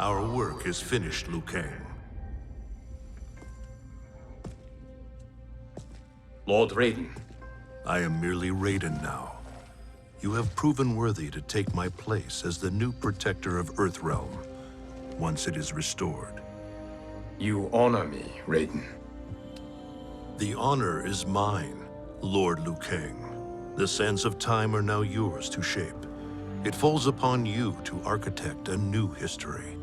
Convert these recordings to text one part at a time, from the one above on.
Our work is finished, Liu Kang. Lord Raiden. I am merely Raiden now. You have proven worthy to take my place as the new protector of Earthrealm, once it is restored. You honor me, Raiden. The honor is mine, Lord Liu Kang. The sands of time are now yours to shape. It falls upon you to architect a new history.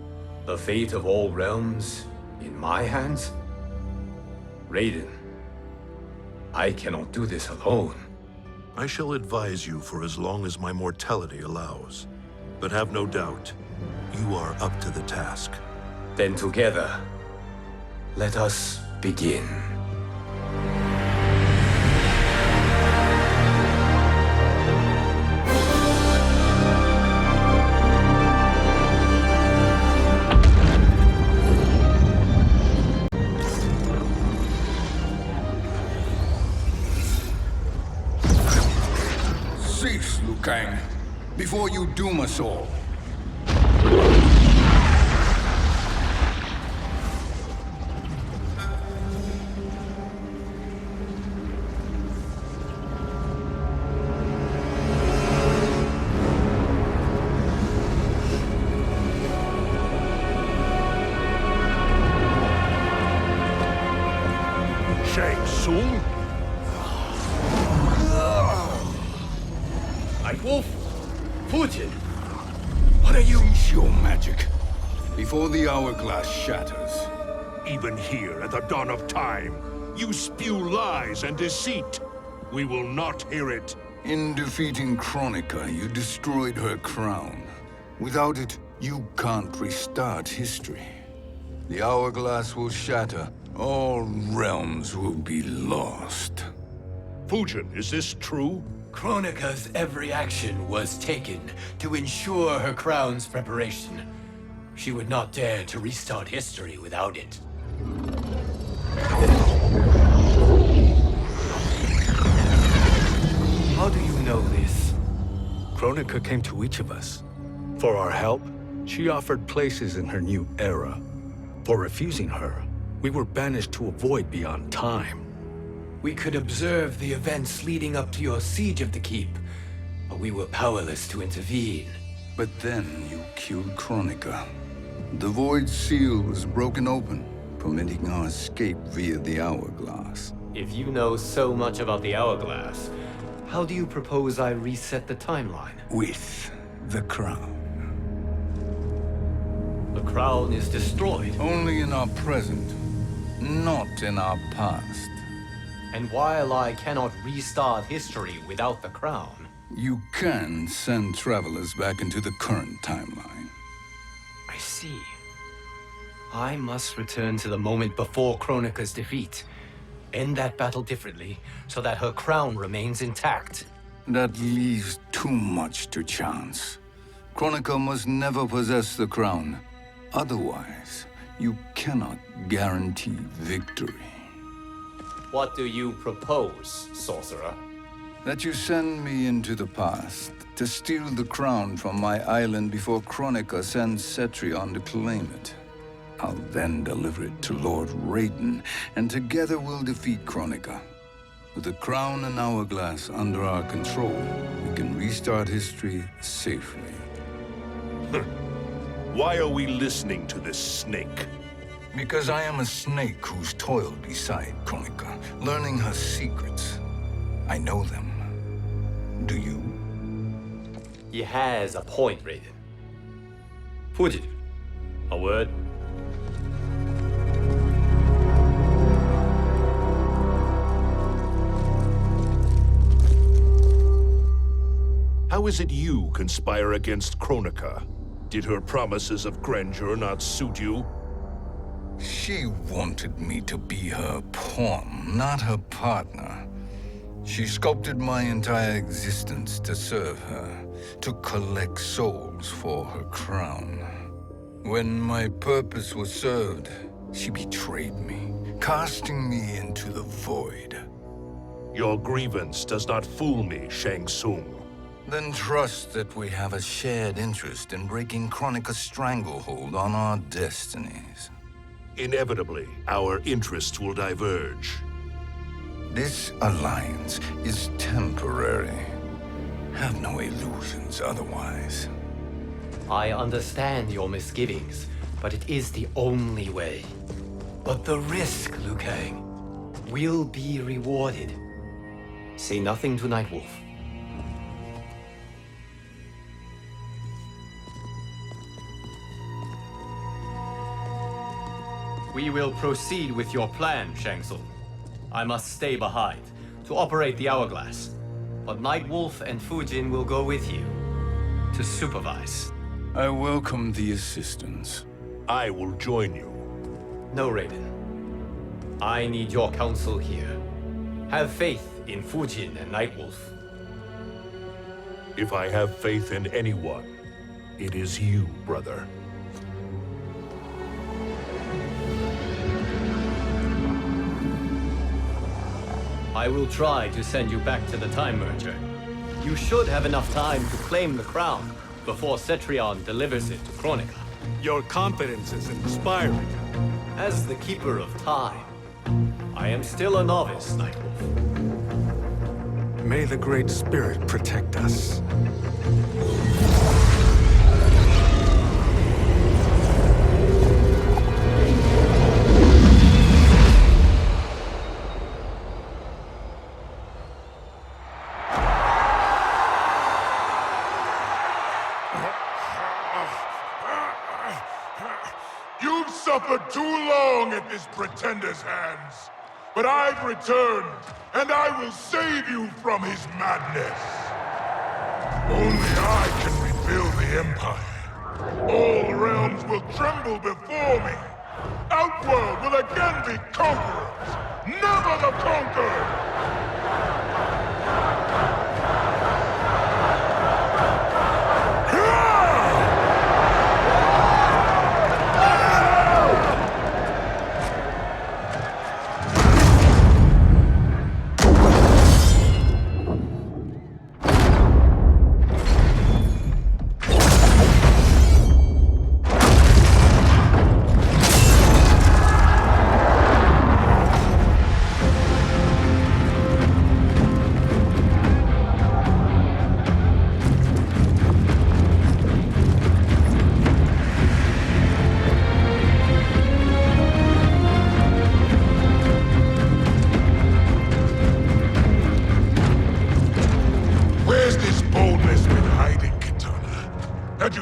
The fate of all realms in my hands? Raiden, I cannot do this alone. I shall advise you for as long as my mortality allows. But have no doubt, you are up to the task. Then together, let us begin. Cease, Liu Kang, before you doom us all. Shang Tsung? Wolf, Putin, what are you? Cease your magic, before the hourglass shatters. Even here at the dawn of time, you spew lies and deceit. We will not hear it. In defeating Kronika, you destroyed her crown. Without it, you can't restart history. The hourglass will shatter. All realms will be lost. Fujin, is this true? Kronika's every action was taken to ensure her crown's preparation. She would not dare to restart history without it. How do you know this? Kronika came to each of us. For our help, she offered places in her new era. For refusing her, we were banished to a void beyond time. We could observe the events leading up to your siege of the keep, but we were powerless to intervene. But then you killed Kronika. The Void Seal was broken open, permitting our escape via the hourglass. If you know so much about the hourglass, how do you propose I reset the timeline? With the crown. The crown is destroyed. Only in our present, not in our past. And while I cannot restart history without the crown... You can send travelers back into the current timeline. I see. I must return to the moment before Kronika's defeat. End that battle differently, so that her crown remains intact. That leaves too much to chance. Kronika must never possess the crown. Otherwise, you cannot guarantee victory. What do you propose, sorcerer? That you send me into the past to steal the crown from my island before Kronika sends Cetrion to claim it. I'll then deliver it to Lord Raiden, and together we'll defeat Kronika. With the crown and hourglass under our control, we can restart history safely. Why are we listening to this snake? Because I am a snake who's toiled beside Kronika, learning her secrets. I know them. Do you? He has a point, Raiden. Fujin, a word? How is it you conspire against Kronika? Did her promises of grandeur not suit you? She wanted me to be her pawn, not her partner. She sculpted my entire existence to serve her, to collect souls for her crown. When my purpose was served, she betrayed me, casting me into the void. Your grievance does not fool me, Shang Tsung. Then trust that we have a shared interest in breaking Chronica's stranglehold on our destinies. Inevitably, our interests will diverge. This alliance is temporary. Have no illusions otherwise. I understand your misgivings, but it is the only way. But the risk, Liu Kang, will be rewarded. Say nothing to Nightwolf. We will proceed with your plan, Shang Tsung. I must stay behind to operate the Hourglass. But Nightwolf and Fujin will go with you to supervise. I welcome the assistance. I will join you. No, Raiden. I need your counsel here. Have faith in Fujin and Nightwolf. If I have faith in anyone, it is you, brother. I will try to send you back to the Time Merger. You should have enough time to claim the crown before Cetrion delivers it to Chronica. Your confidence is inspiring. As the Keeper of Time, I am still a novice, Nightwolf. May the Great Spirit protect us. You've suffered too long at this pretender's hands. But I've returned, and I will save you from his madness. Only I can rebuild the Empire. All realms will tremble before me. Outworld will again be conquerors, never the conquered!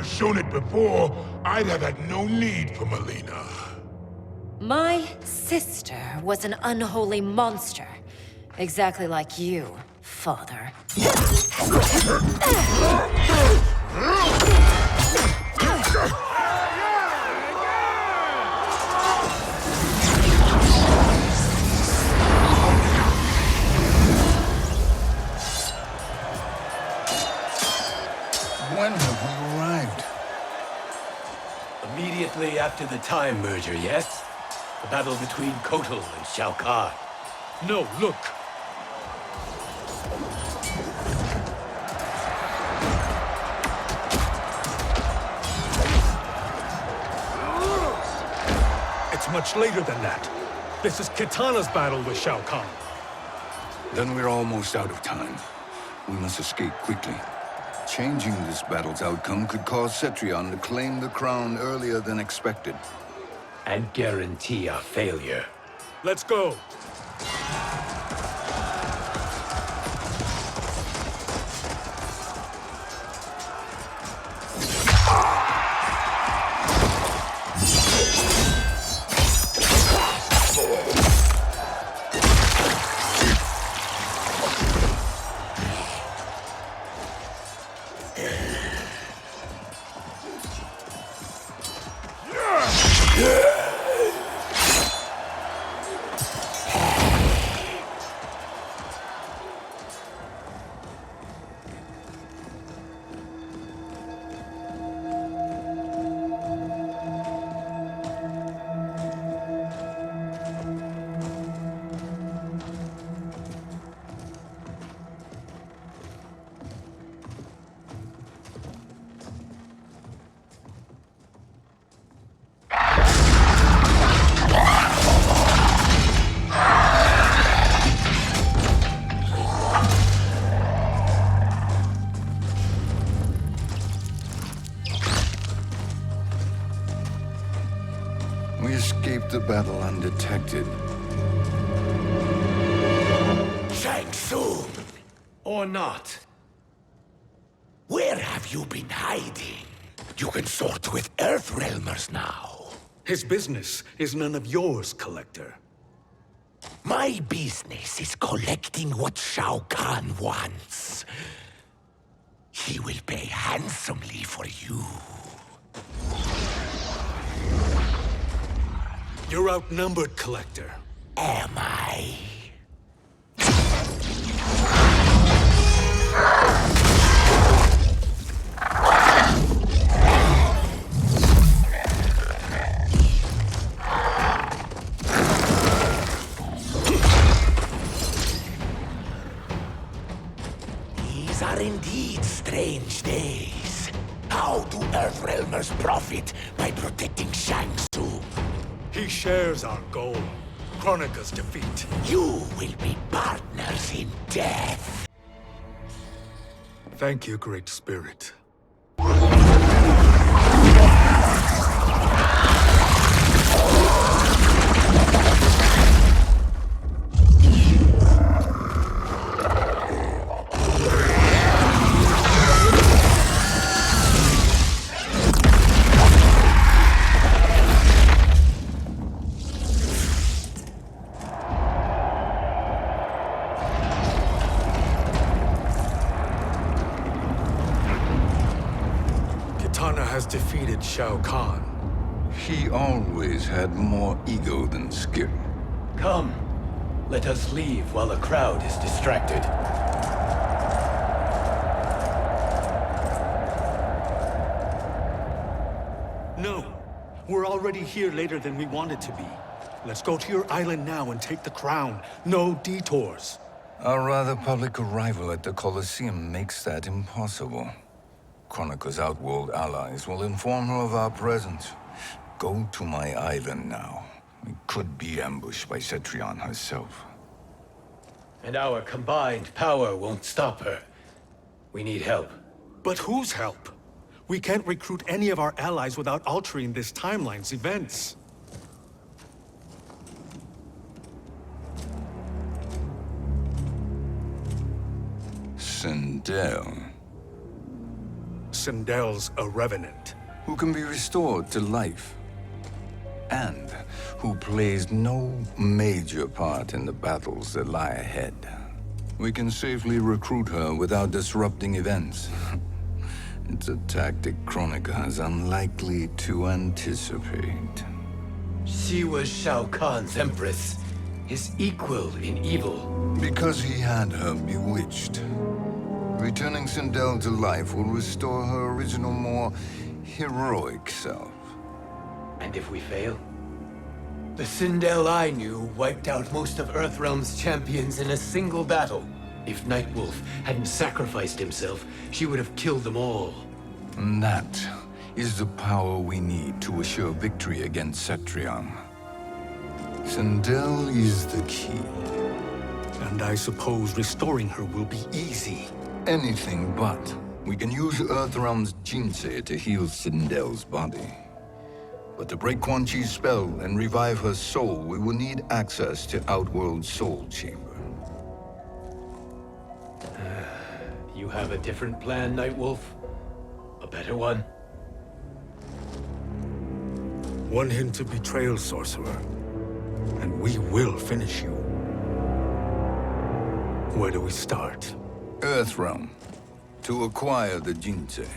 Shown it before, I'd have had no need for Melina. My sister was an unholy monster. Exactly like you, father. When have we arrived? Immediately after the Time Merger, yes? The battle between Kotal and Shao Kahn. No, look. It's much later than that. This is Kitana's battle with Shao Kahn. Then we're almost out of time. We must escape quickly. Changing this battle's outcome could cause Cetrion to claim the crown earlier than expected. And guarantee a failure. Let's go. escaped the battle undetected. Shang Tsung, Or not. where have you been hiding? You can sort with Earthrealmers now. His business is none of yours, Collector. My business is collecting what Shao Kahn wants. He will pay handsomely for you. You're outnumbered, Collector. Am I? These are indeed strange days. How do Earthrealmers profit by protecting Shang Tsung? He shares our goal. Kronika's defeat. You will be partners in death. Thank you, Great Spirit. Kitana has defeated Shao Kahn. He always had more ego than skill. Come, let us leave while the crowd is distracted. No, we're already here later than we wanted to be. Let's go to your island now and take the crown. No detours. Our rather public arrival at the Colosseum makes that impossible. Kronika's outworld allies will inform her of our presence. Go to my island now. We could be ambushed by Cetrion herself. And our combined power won't stop her. We need help. But whose help? We can't recruit any of our allies without altering this timeline's events. Sindel, Sindel's a revenant. who can be restored to life, and who plays no major part in the battles that lie ahead. We can safely recruit her without disrupting events. It's a tactic Kronika is unlikely to anticipate. She was Shao Kahn's empress, his equal in evil. Because he had her bewitched. Returning Sindel to life will restore her original, more heroic self. And if we fail? The Sindel I knew wiped out most of Earthrealm's champions in a single battle. If Nightwolf hadn't sacrificed himself, she would have killed them all. And that is the power we need to assure victory against Cetrion. Sindel is the key. And I suppose restoring her will be easy. Anything but. We can use Earthrealm's Jinsei to heal Sindel's body. But to break Quan Chi's spell and revive her soul, we will need access to Outworld's Soul Chamber. You have a different plan, Nightwolf? A better one? One hint of betrayal, Sorcerer, and we will finish you. Where do we start? Earthrealm. To acquire the Jinsei.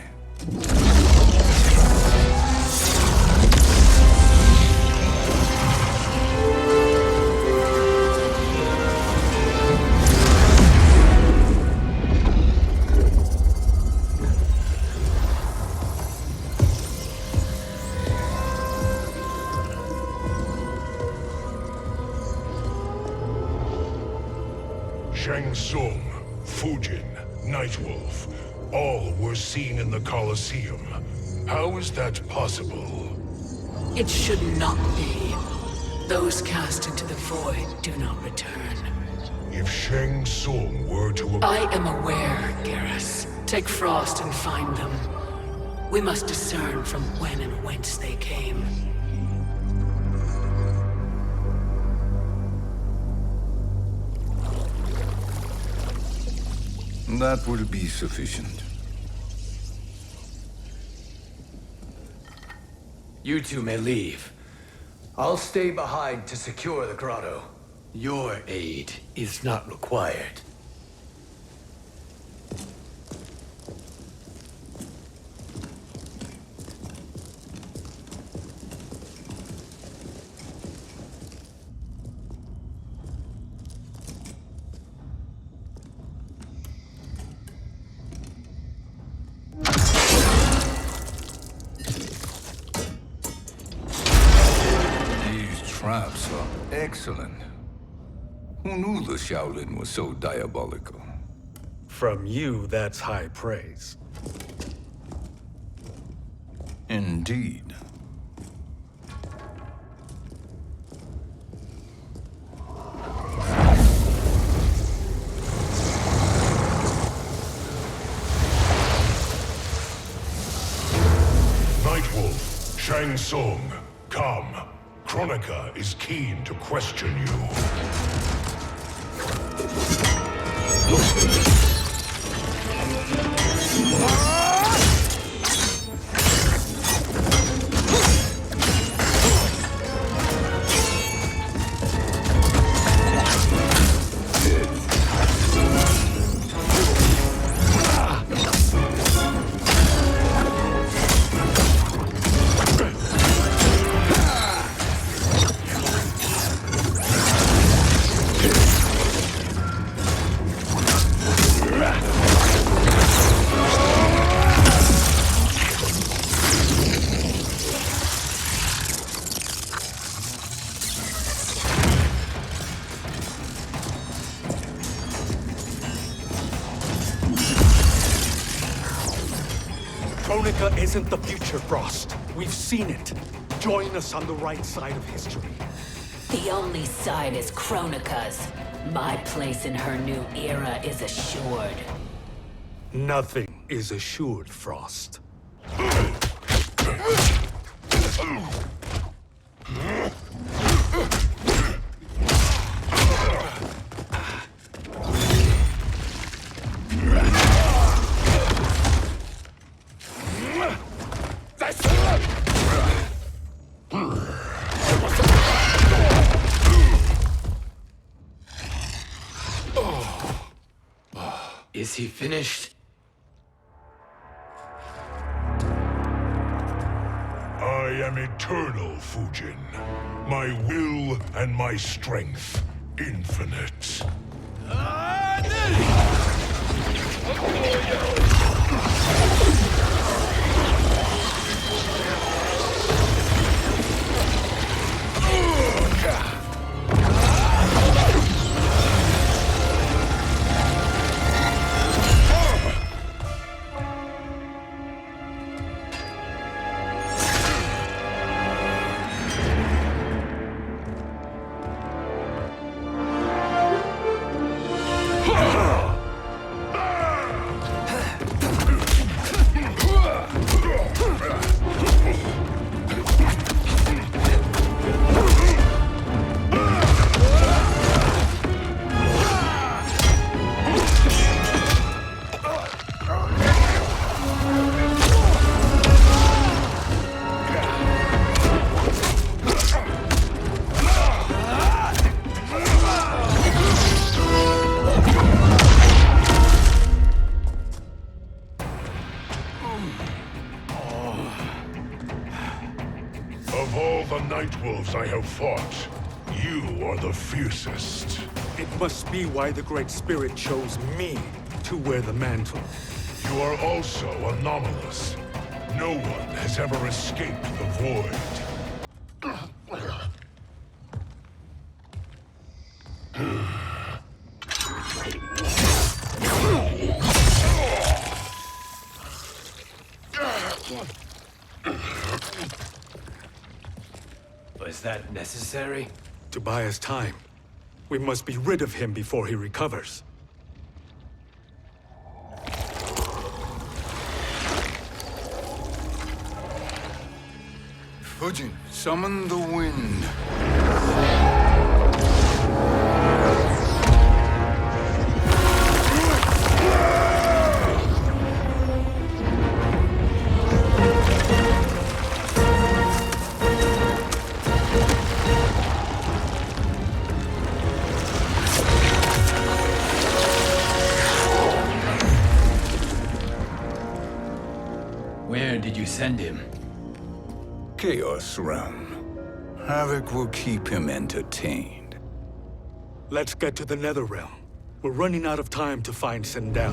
Shang Tsung, Fujin, Nightwolf, all were seen in the Colosseum. How is that possible? It should not be. Those cast into the void do not return. If Shang Tsung were to... I am aware, Garrus. Take Frost and find them. We must discern from when and whence they came. That will be sufficient. You two may leave. I'll stay behind to secure the grotto. Your aid is not required. Traps are excellent. Who knew the Shaolin was so diabolical? From you, that's high praise. Indeed. Nightwolf, Shang Tsung, come. Kronika is keen to question you. Kronika isn't the future, Frost. We've seen it. Join us on the right side of history. The only side is Kronika's. My place in her new era is assured. Nothing is assured, Frost. Is he finished? I am eternal, Fujin. My will and my strength, infinite. Of all the Nightwolves I have fought, you are the fiercest. It must be why the Great Spirit chose me to wear the mantle. You are also anomalous. No one has ever escaped the void. Was that necessary? To buy us time. We must be rid of him before he recovers. Fujin, summon the wind. Where did you send him? Chaos Realm. Havoc will keep him entertained. Let's get to the Netherrealm. We're running out of time to find Sindel.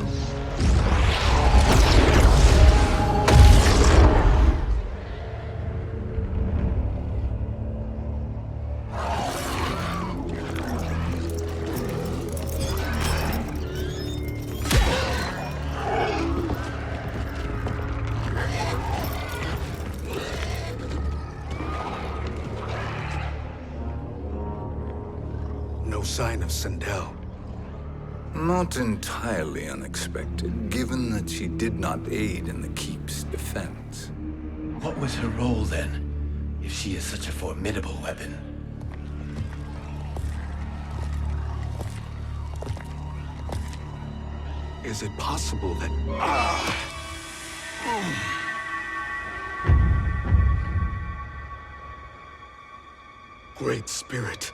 No sign of Sindel. Not entirely unexpected, given that she did not aid in the Keep's defense. What was her role then, if she is such a formidable weapon? Is it possible that... Great Spirit.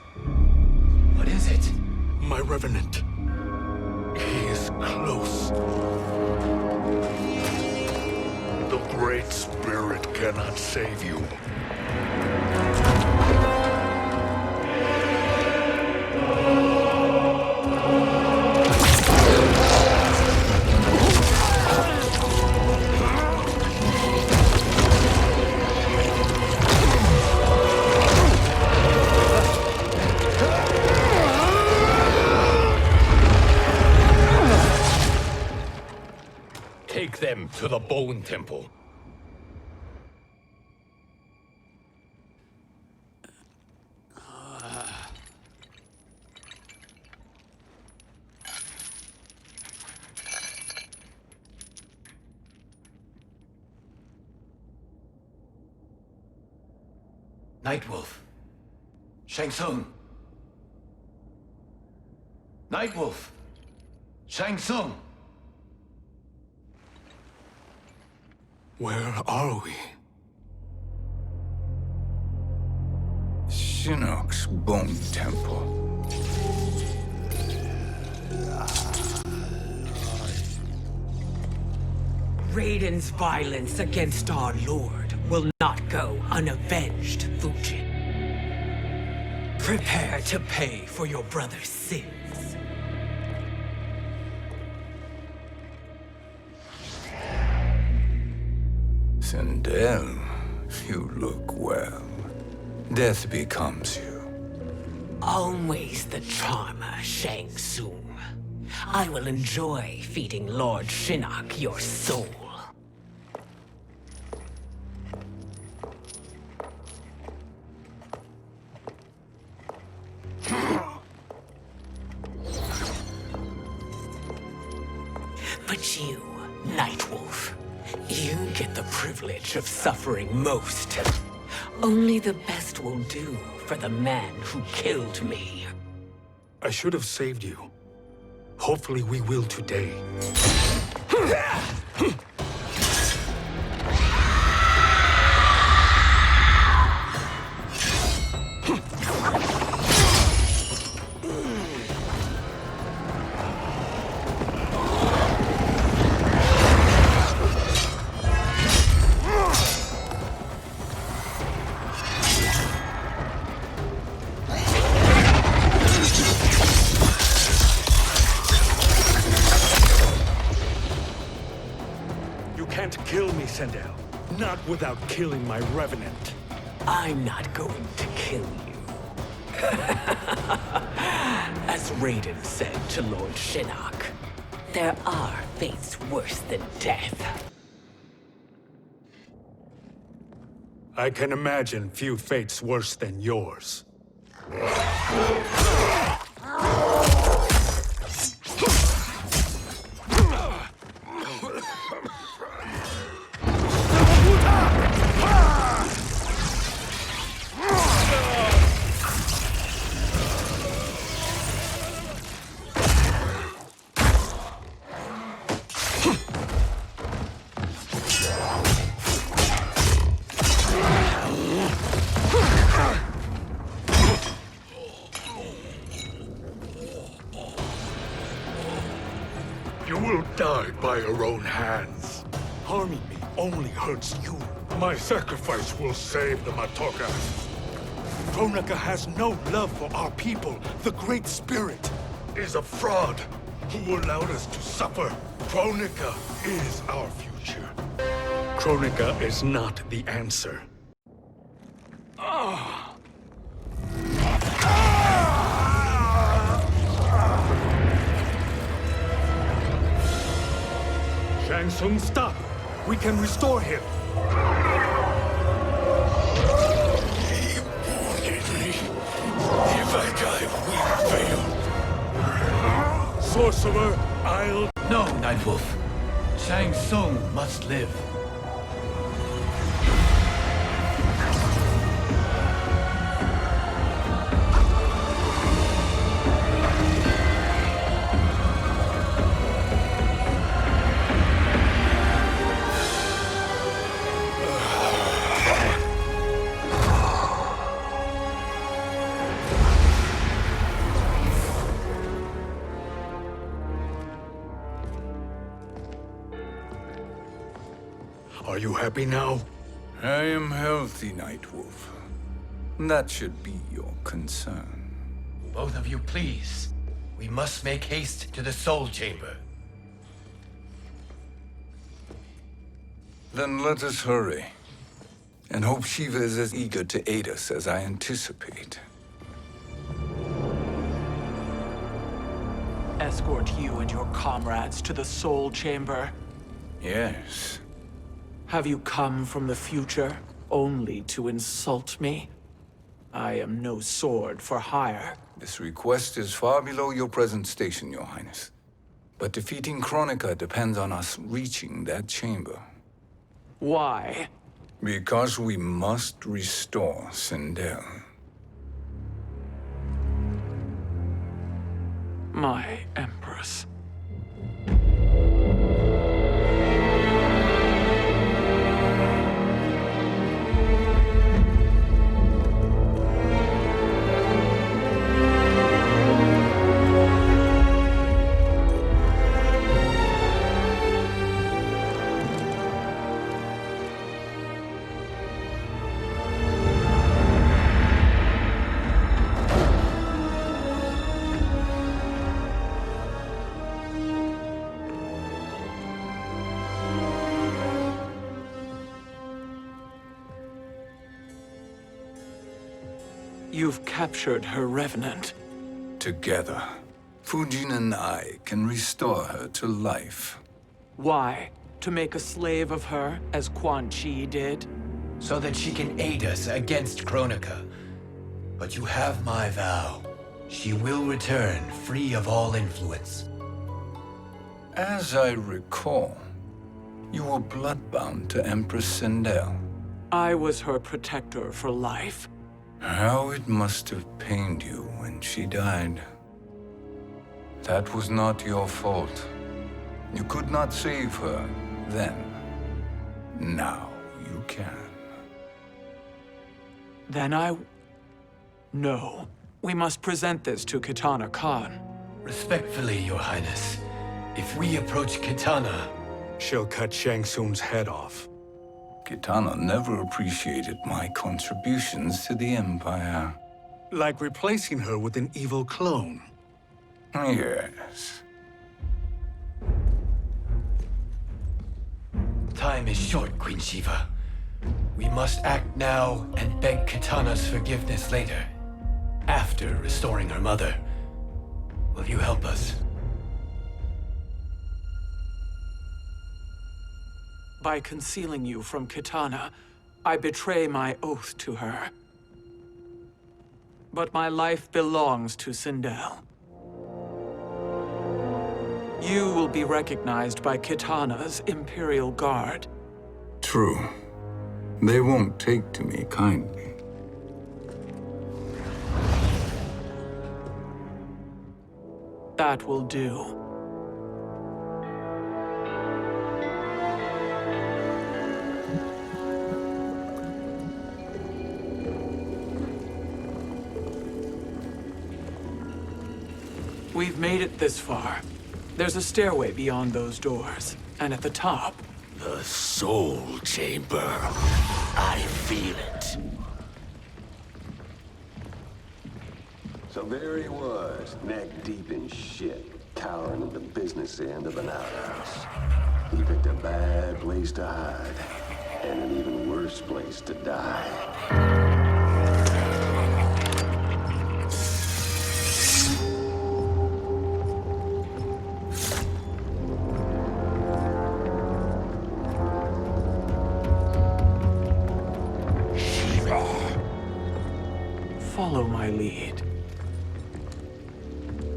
What is it? My Revenant. He is close. The Great Spirit cannot save you. Take them to the Bone Temple. Nightwolf. Shang Tsung. Nightwolf. Shang Tsung. Where are we? Shinnok's Bone Temple. Raiden's violence against our Lord will not go unavenged, Fujin. Prepare to pay for your brother's sins. Sindel, you look well. Death becomes you. Always the charmer, Shang Tsung. I will enjoy feeding Lord Shinnok your soul. But you, Nightwolf, you get the privilege of suffering most. Only the best will do for the man who killed me. I should have saved you. Hopefully we will today. Kill me, Sindel. Not without killing my Revenant. I'm not going to kill you. As Raiden said to Lord Shinnok, there are fates worse than death. I can imagine few fates worse than yours. You will die by your own hands. Harming me only hurts you. My sacrifice will save the Matokas. Kronika has no love for our people. The Great Spirit is a fraud who allowed us to suffer. Kronika is our future. Kronika is not the answer. Shang Tsung, stop! We can restore him. If I die, we fail. Sorcerer, I'll... No, Nightwolf. Shang Tsung must live. Are you happy now? I am healthy, Nightwolf. That should be your concern. Both of you, please. We must make haste to the Soul Chamber. Then let us hurry. And hope Shiva is as eager to aid us as I anticipate. Escort you and your comrades to the Soul Chamber. Yes. Have you come from the future only to insult me? I am no sword for hire. This request is far below your present station, Your Highness. But defeating Kronika depends on us reaching that chamber. Why? Because we must restore Sindel. My Empress. You've captured her revenant. Together, Fujin and I can restore her to life. Why? To make a slave of her, as Quan Chi did? So that she can aid us against Kronika. But you have my vow. She will return free of all influence. As I recall, you were bloodbound to Empress Sindel. I was her protector for life. How it must have pained you when she died. That was not your fault. You could not save her then. Now you can. Then No. We must present this to Kitana Khan. Respectfully, Your Highness, if we approach Kitana... She'll cut Shang Tsung's head off. Kitana never appreciated my contributions to the Empire. Like replacing her with an evil clone. Yes. Time is short, Queen Shiva. We must act now and beg Kitana's forgiveness later. After restoring her mother. Will you help us? By concealing you from Kitana, I betray my oath to her. But my life belongs to Sindel. You will be recognized by Kitana's Imperial Guard. True. They won't take to me kindly. That will do. We've made it this far. There's a stairway beyond those doors, and at the top... The soul chamber. I feel it. So there he was, neck deep in shit, cowering at the business end of an outhouse. He picked a bad place to hide, and an even worse place to die. Follow my lead.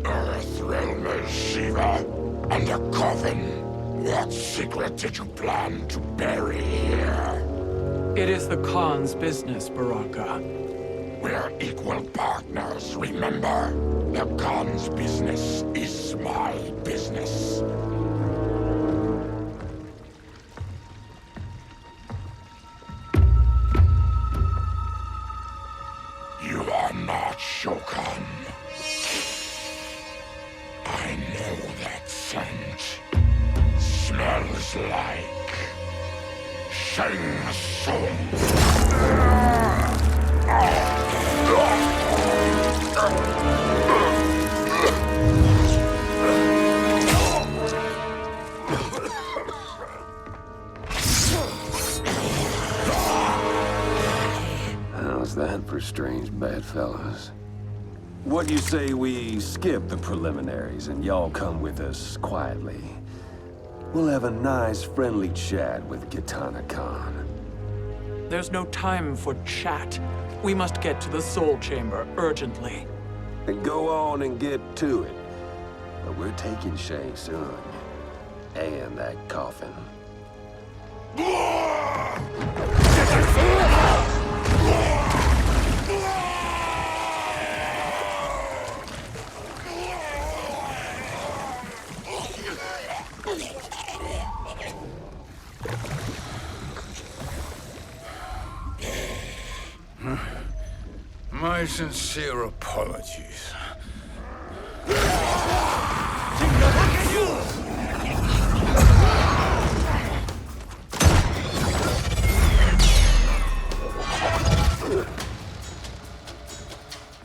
Earthrealmer Shiva, and a coffin. What secret did you plan to bury here? It is the Khan's business, Baraka. We're equal partners, remember? The Khan's business is my business. You are not Shokan. I know that scent. Smells like Shang Tsung. How's that for strange bedfellows? What do you say we skip the preliminaries and y'all come with us quietly? We'll have a nice, friendly chat with Kitana Khan. There's no time for chat. We must get to the Soul Chamber urgently. And go on and get to it. But we're taking Shang Tsung. And that coffin. My sincere apologies.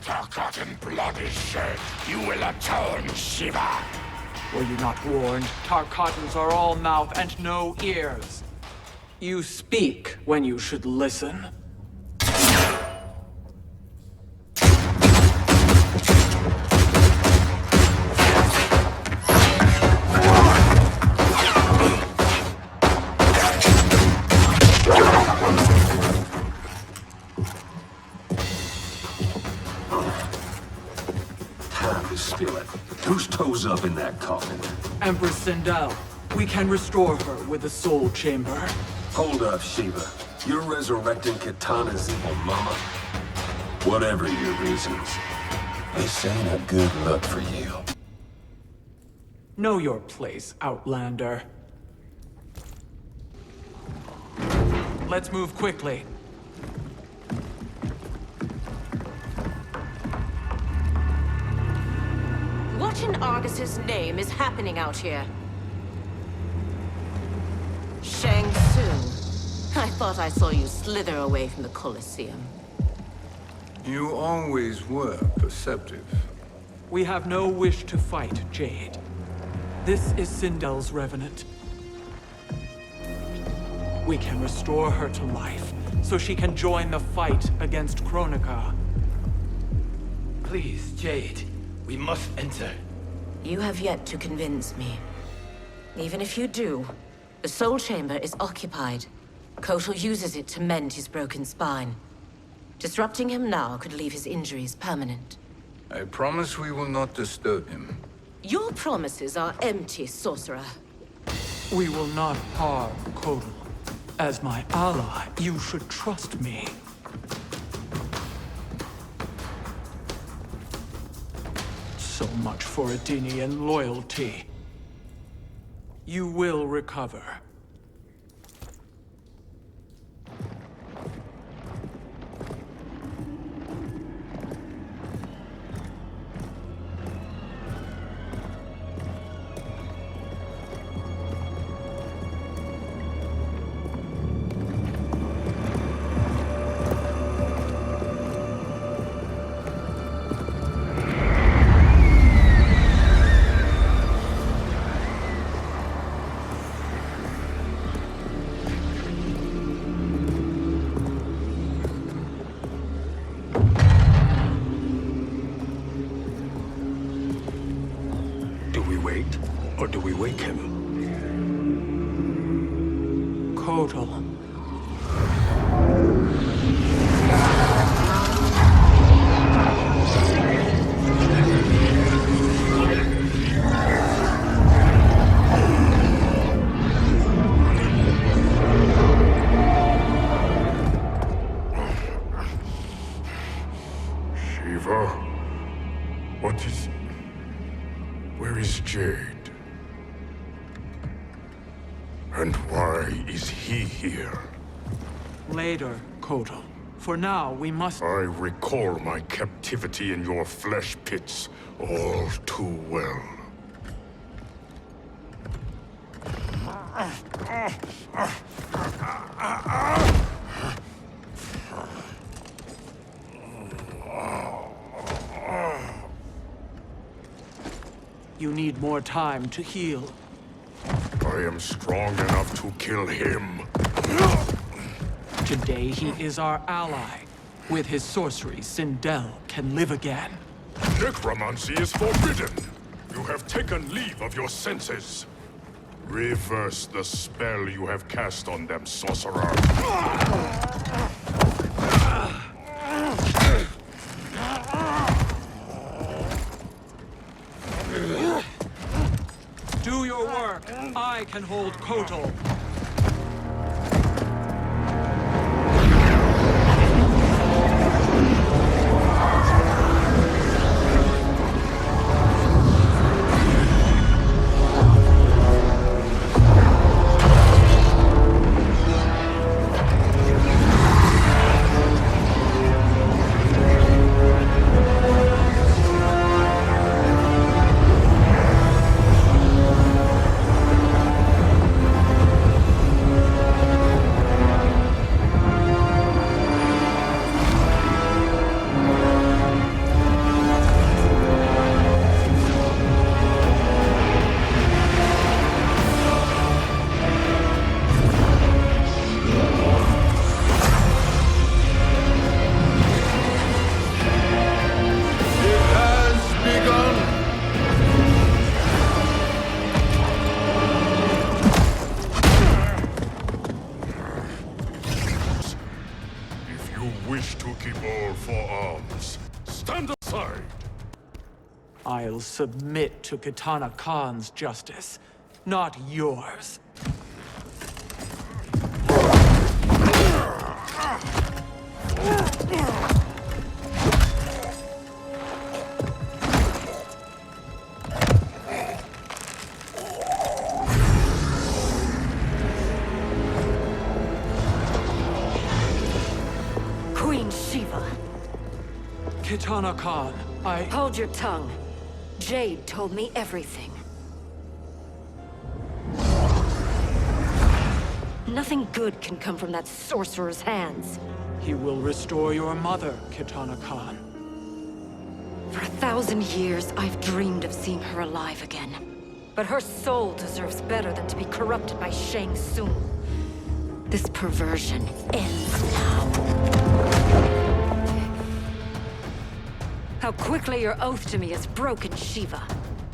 Forgotten blood is shed. You will atone, Shiva. Were you not warned? Tarkatans are all mouth and no ears. You speak when you should listen. Time to spill it. Whose toes up in that coffin? Empress Sindel, we can restore her with the Soul Chamber. Hold up, Shiva. You're resurrecting Kitana's evil mama? Whatever your reasons, this ain't a good look for you. Know your place, Outlander. Let's move quickly. What in Argus's name is happening out here? Shang Tsung. I thought I saw you slither away from the Colosseum. You always were perceptive. We have no wish to fight, Jade. This is Sindel's revenant. We can restore her to life, so she can join the fight against Kronika. Please, Jade. We must enter. You have yet to convince me. Even if you do, the Soul Chamber is occupied. Kotal uses it to mend his broken spine. Disrupting him now could leave his injuries permanent. I promise we will not disturb him. Your promises are empty, sorcerer. We will not harm Kotal. As my ally, you should trust me. So much for Adenian loyalty. You will recover. wake him. Kotal. What is... Where is Jade? And why is he here? Later, Kotal. For now, we must... I recall my captivity in your flesh pits all too well. You need more time to heal. I am strong enough to kill him. Today he is our ally. With his sorcery, Sindel can live again. Necromancy is forbidden. You have taken leave of your senses. Reverse the spell you have cast on them, sorcerer. Do your work. I can hold Kotal. I'll submit to Kitana Khan's justice, not yours. Queen Shiva. Kitana Khan, Hold your tongue. Jade told me everything. Nothing good can come from that sorcerer's hands. He will restore your mother, Kitana Khan. For 1,000 years, I've dreamed of seeing her alive again. But her soul deserves better than to be corrupted by Shang Tsung. This perversion ends now. How quickly your oath to me is broken, Shiva.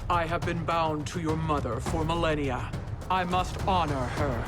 I have been bound to your mother for millennia. I must honor her.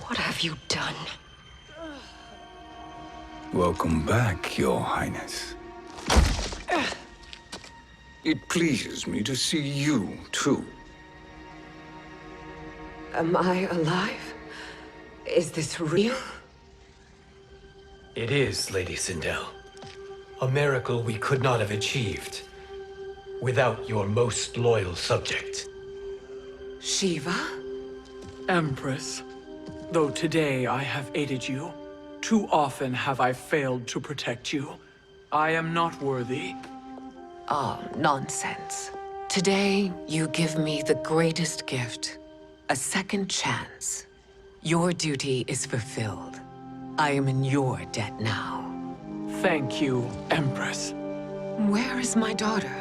What have you done? Welcome back, Your Highness. It pleases me to see you, too. Am I alive? Is this real? It is, Lady Sindel. A miracle we could not have achieved without your most loyal subject. Shiva? Empress, though today I have aided you, too often have I failed to protect you. I am not worthy. Oh, nonsense. Today, you give me the greatest gift. A second chance. Your duty is fulfilled. I am in your debt now. Thank you, Empress. Where is my daughter?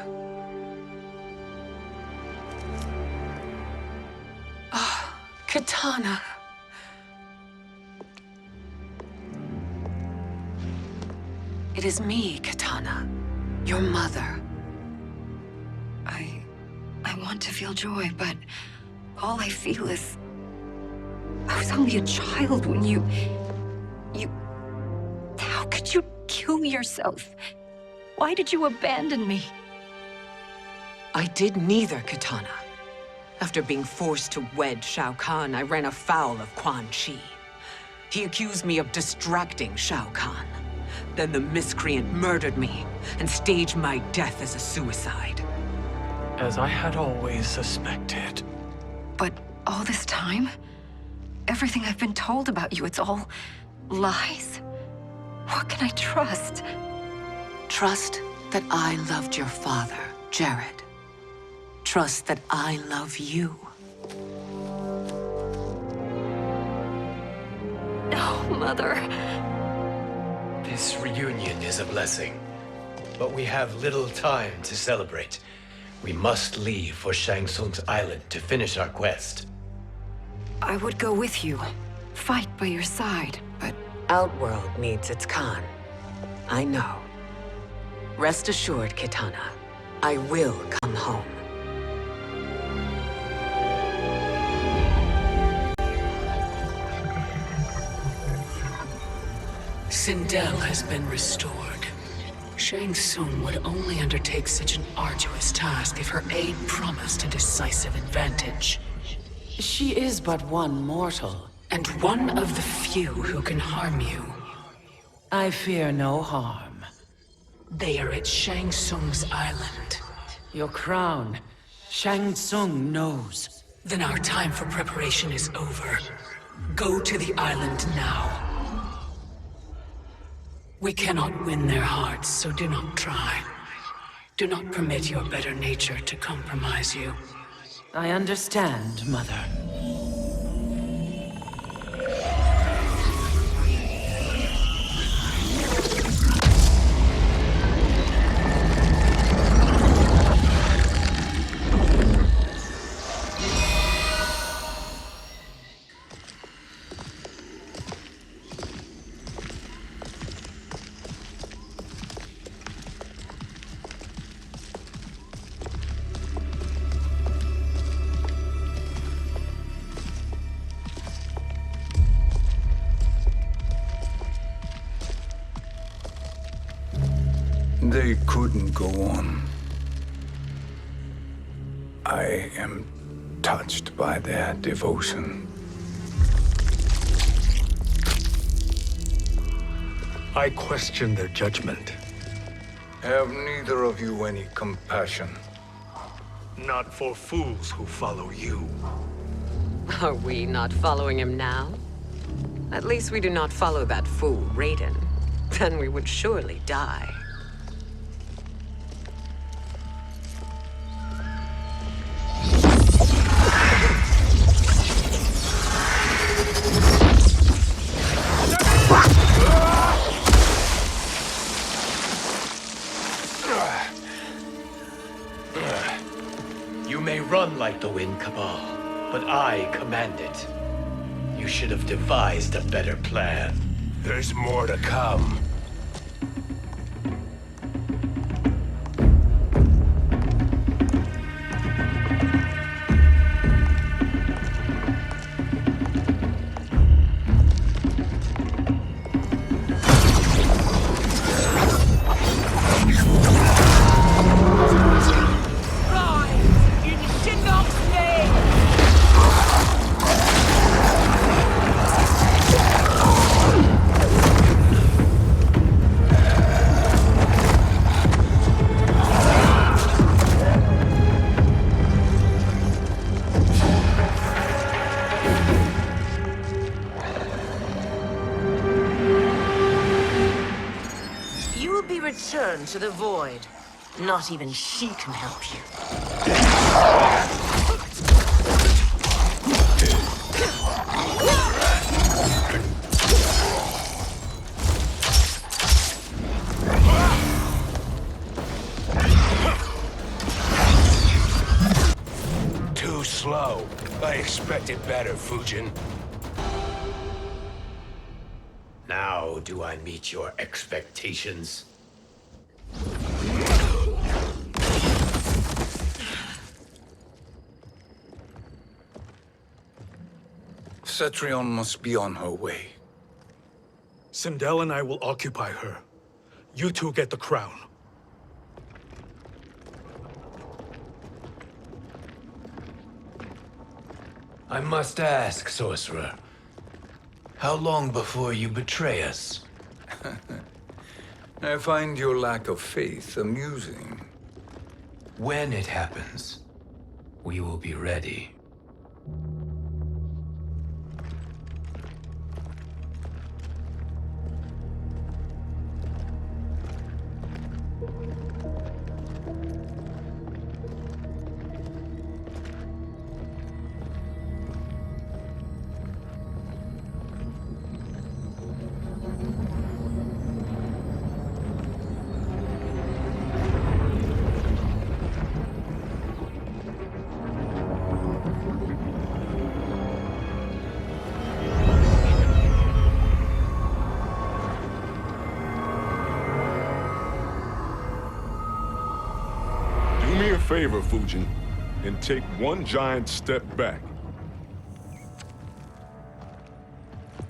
Ah, Katana. It is me, Katana. Your mother. I want to feel joy, but all I feel is... I was only a child when you... How could you kill yourself? Why did you abandon me? I did neither, Katana. After being forced to wed Shao Kahn, I ran afoul of Quan Chi. He accused me of distracting Shao Kahn. Then the miscreant murdered me and staged my death as a suicide. As I had always suspected. But all this time? Everything I've been told about you, it's all lies? What can I trust? Trust that I loved your father, Jared. Trust that I love you. Oh, Mother. This reunion is a blessing, but we have little time to celebrate. We must leave for Shang Tsung's island to finish our quest. I would go with you, fight by your side, but... Outworld needs its Khan. I know. Rest assured, Kitana. I will come home. Sindel has been restored. Shang Tsung would only undertake such an arduous task if her aid promised a decisive advantage. She is but one mortal, and one of the few who can harm you. I fear no harm. They are at Shang Tsung's island. Your crown, Shang Tsung knows. Then our time for preparation is over. Go to the island now. We cannot win their hearts, so do not try. Do not permit your better nature to compromise you. I understand, Mother. They couldn't go on. I am touched by their devotion. I question their judgment. Have neither of you any compassion? Not for fools who follow you. Are we not following him now? At least we do not follow that fool, Raiden. Then we would surely die. You may run like the wind, Cabal, but I command it. You should have devised a better plan. There's more to come. be returned to the void. Not even she can help you. Too slow. I expected better, Fujin. Now do I meet your expectations? Cetrion must be on her way. Sindel and I will occupy her. You two get the crown. I must ask, sorcerer. How long before you betray us? I find your lack of faith amusing. When it happens, we will be ready. Do me a favor, Fujin, and take one giant step back.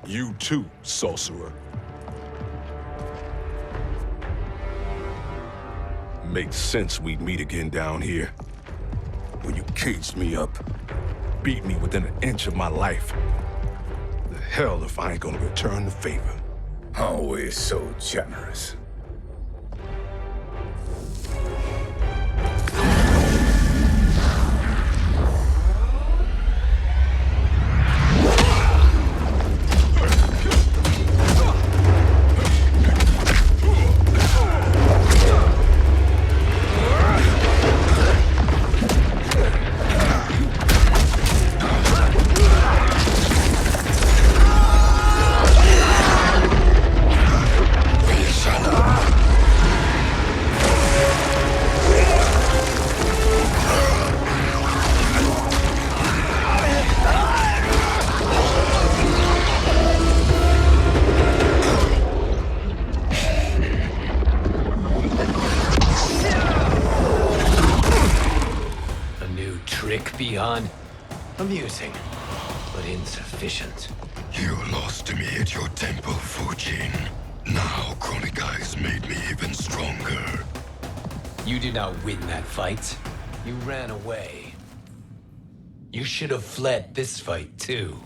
You too, sorcerer. Makes sense we'd meet again down here. When you caged me up, beat me within an inch of my life. The hell if I ain't gonna return the favor. Always so generous. Beyond amusing, but insufficient. You lost to me at your temple, Fujin. Now Kronika has made me even stronger. You did not win that fight. You ran away. You should have fled this fight, too.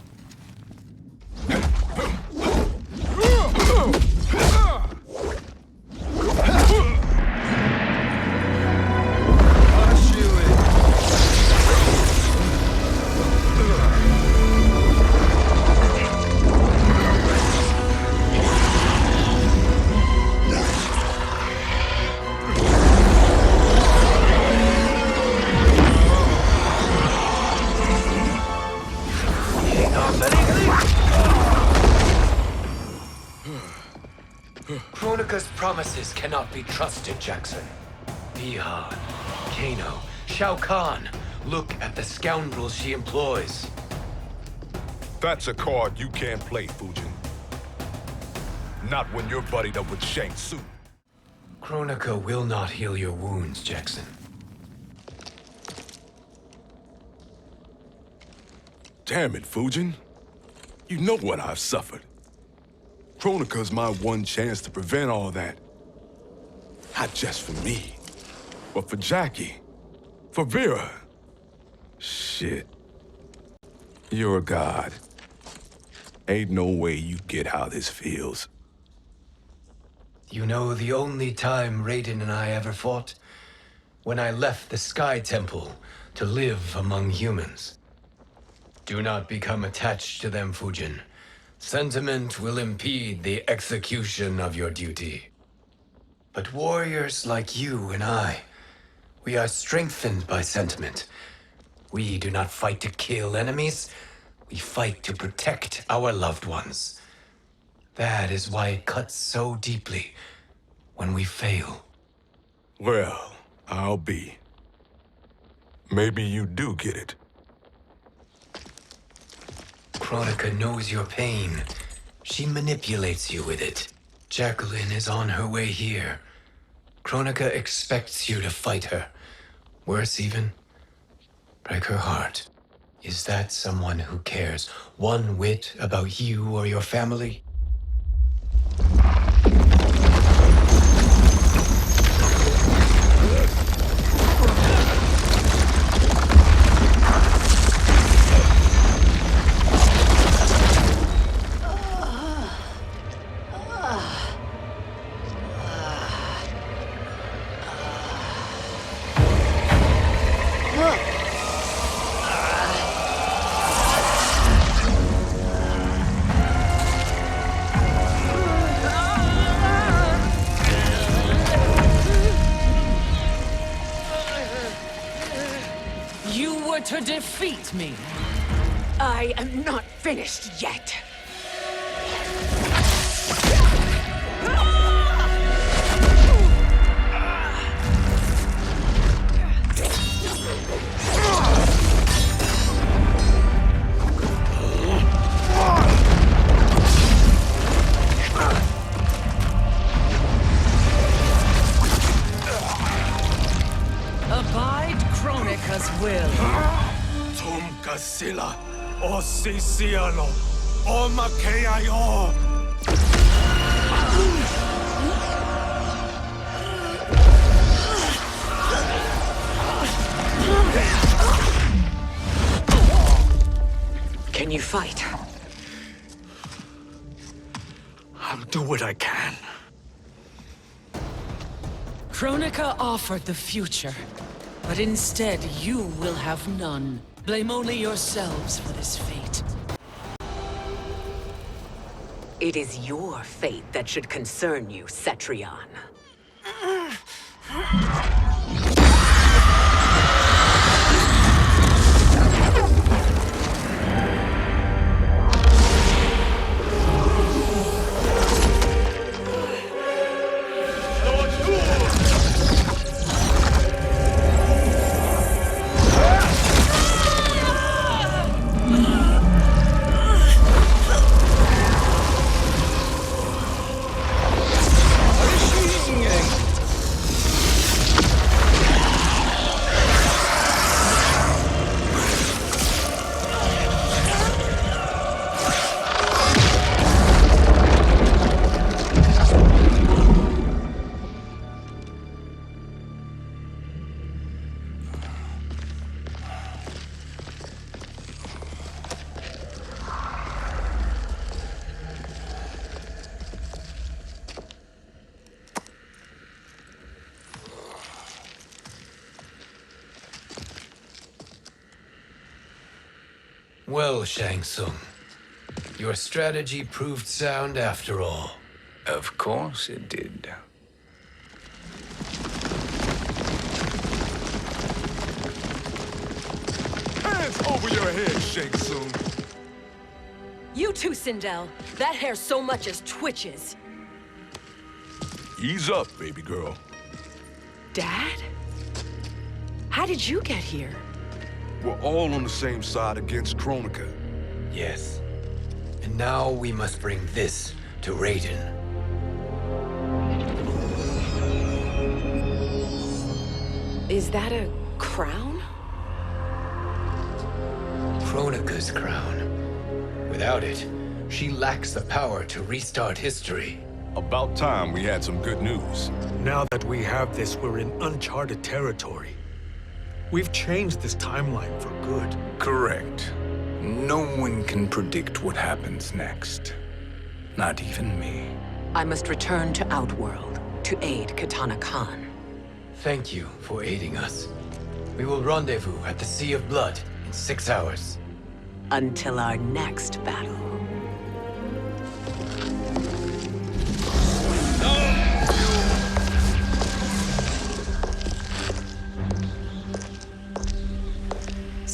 Kronika's promises cannot be trusted, Jackson. Bihan, Kano, Shao Kahn. Look at the scoundrels she employs. That's a card you can't play, Fujin. Not when you're buddied up with Shang Tsung. Kronika will not heal your wounds, Jackson. Damn it, Fujin. You know what I've suffered. Kronika's my one chance to prevent all that. Not just for me, but for Jackie, for Vera. Shit. You're a god. Ain't no way you get how this feels. You know the only time Raiden and I ever fought? When I left the Sky Temple to live among humans. Do not become attached to them, Fujin. Sentiment will impede the execution of your duty. But warriors like you and I, we are strengthened by sentiment. We do not fight to kill enemies. We fight to protect our loved ones. That is why it cuts so deeply when we fail. Well, I'll be. Maybe you do get it. Kronika knows your pain. She manipulates you with it. Jacqueline is on her way here. Kronika expects you to fight her. Worse even, break her heart. Is that someone who cares one whit about you or your family? To defeat me. I am not finished yet. Abide Kronika's will. Sila, o Sisialo, o Makeayo. Can you fight? I'll do what I can. Kronika offered the future, but instead you will have none. Blame only yourselves for this fate. It is your fate that should concern you, Cetrion. Well, Shang Tsung, your strategy proved sound after all. Of course it did. Hands over your head, Shang Tsung. You too, Sindel. That hair so much as twitches. Ease up, baby girl. Dad? How did you get here? We're all on the same side against Kronika. Yes. And now we must bring this to Raiden. Is that a crown? Kronika's crown. Without it, she lacks the power to restart history. About time we had some good news. Now that we have this, we're in uncharted territory. We've changed this timeline for good. Correct. No one can predict what happens next. Not even me. I must return to Outworld to aid Kitana Khan. Thank you for aiding us. We will rendezvous at the Sea of Blood in 6 hours. Until our next battle.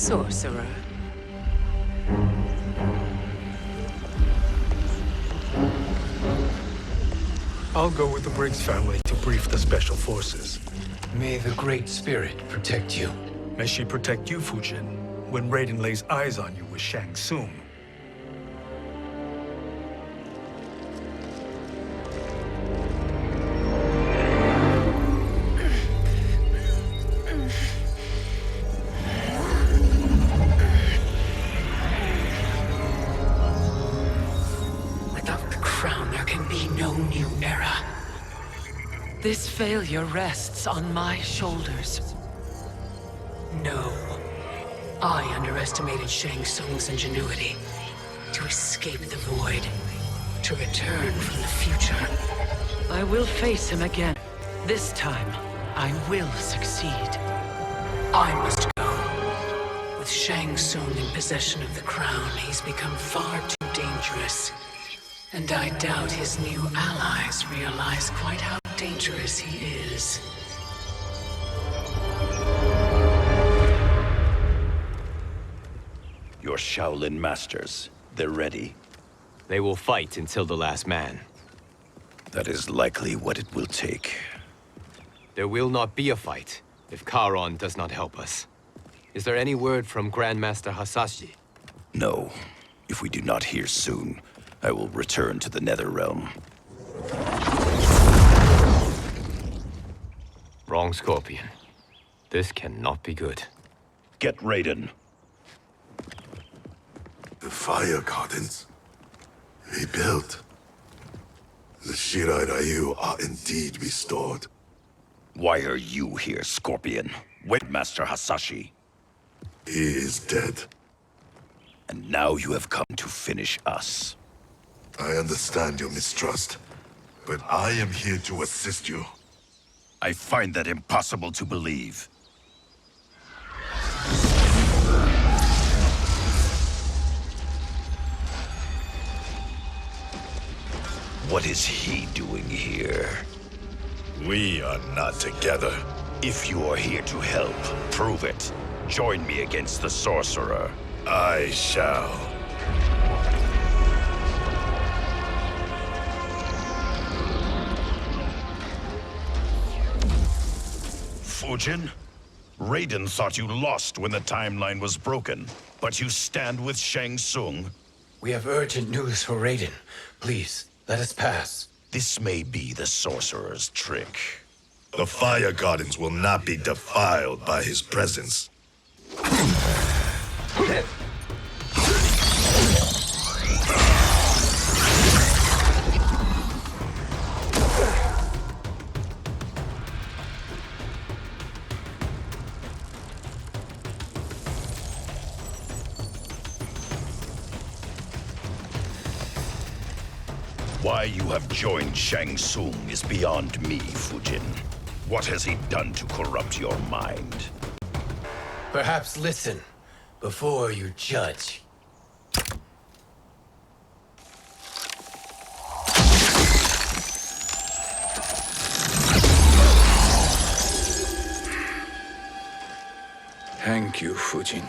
sorcerer. I'll go with the Briggs family to brief the Special Forces. May the Great Spirit protect you. May she protect you, Fujin, when Raiden lays eyes on you with Shang Tsung. This failure rests on my shoulders. No. I underestimated Shang Tsung's ingenuity. To escape the void. To return from the future. I will face him again. This time, I will succeed. I must go. With Shang Tsung in possession of the crown, he's become far too dangerous. And I doubt his new allies realize quite how dangerous he is. Your Shaolin masters, they're ready. They will fight until the last man. That is likely what it will take. There will not be a fight if Charon does not help us. Is there any word from Grandmaster Hasashi? No. If we do not hear soon, I will return to the Netherrealm. Wrong, Scorpion. This cannot be good. Get Raiden. The fire gardens rebuilt. The Shirai Ryu are indeed restored. Why are you here, Scorpion? Wait, Master Hasashi. He is dead. And now you have come to finish us. I understand your mistrust, but I am here to assist you. I find that impossible to believe. What is he doing here? We are not together. If you are here to help, prove it. Join me against the sorcerer. I shall. Fujin? Raiden thought you lost when the timeline was broken, but you stand with Shang Tsung. We have urgent news for Raiden. Please, let us pass. This may be the sorcerer's trick. The fire gardens will not be defiled by his presence. Why you have joined Shang Tsung is beyond me, Fujin. What has he done to corrupt your mind? Perhaps listen before you judge. Thank you, Fujin.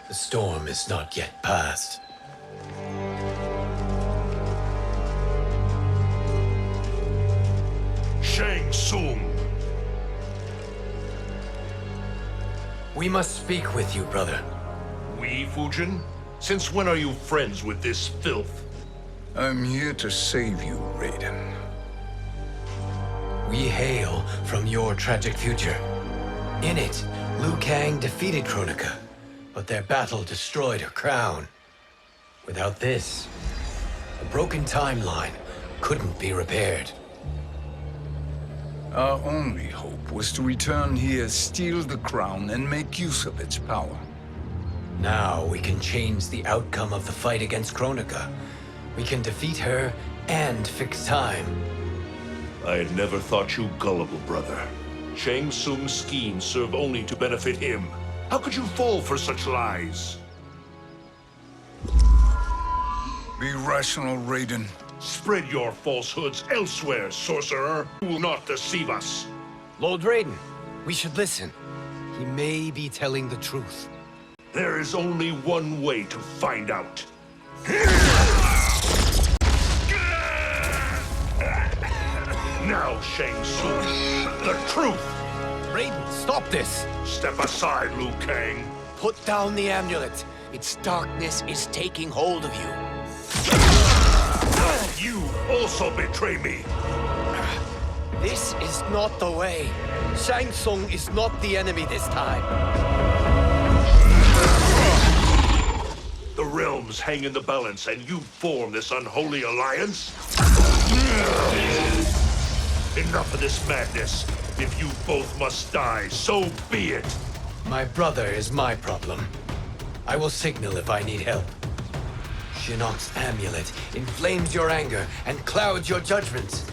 The storm is not yet past. Shang Tsung! We must speak with you, brother. We, Fujin? Since when are you friends with this filth? I'm here to save you, Raiden. We hail from your tragic future. In it, Liu Kang defeated Kronika, but their battle destroyed her crown. Without this, the broken timeline couldn't be repaired. Our only hope was to return here, steal the crown, and make use of its power. Now we can change the outcome of the fight against Kronika. We can defeat her and fix time. I had never thought you gullible, brother. Shang Tsung's schemes serve only to benefit him. How could you fall for such lies? Be rational, Raiden. Spread your falsehoods elsewhere, sorcerer. You will not deceive us. Lord Raiden, we should listen. He may be telling the truth. There is only one way to find out. Now, Shang Tsung, the truth! Raiden, stop this! Step aside, Liu Kang. Put down the amulet. Its darkness is taking hold of you. You also betray me. This is not the way. Shang Tsung is not the enemy this time. The realms hang in the balance, and you form this unholy alliance? Enough of this madness. If you both must die, so be it. My brother is my problem. I will signal if I need help. Shinnok's amulet inflames your anger and clouds your judgments.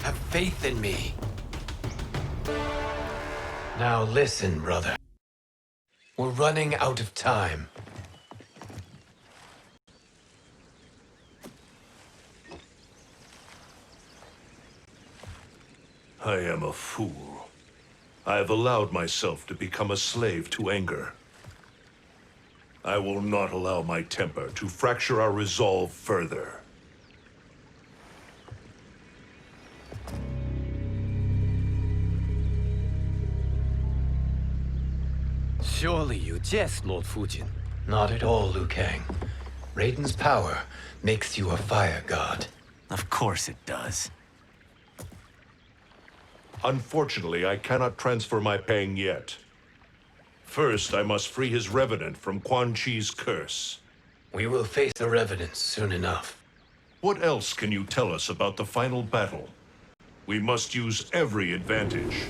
Have faith in me. Now listen, brother. We're running out of time. I am a fool. I have allowed myself to become a slave to anger. I will not allow my temper to fracture our resolve further. Surely you jest, Lord Fujin. Not at all, Liu Kang. Raiden's power makes you a fire god. Of course it does. Unfortunately, I cannot transfer my Pang yet. First, I must free his Revenant from Quan Chi's curse. We will face the Revenant soon enough. What else can you tell us about the final battle? We must use every advantage.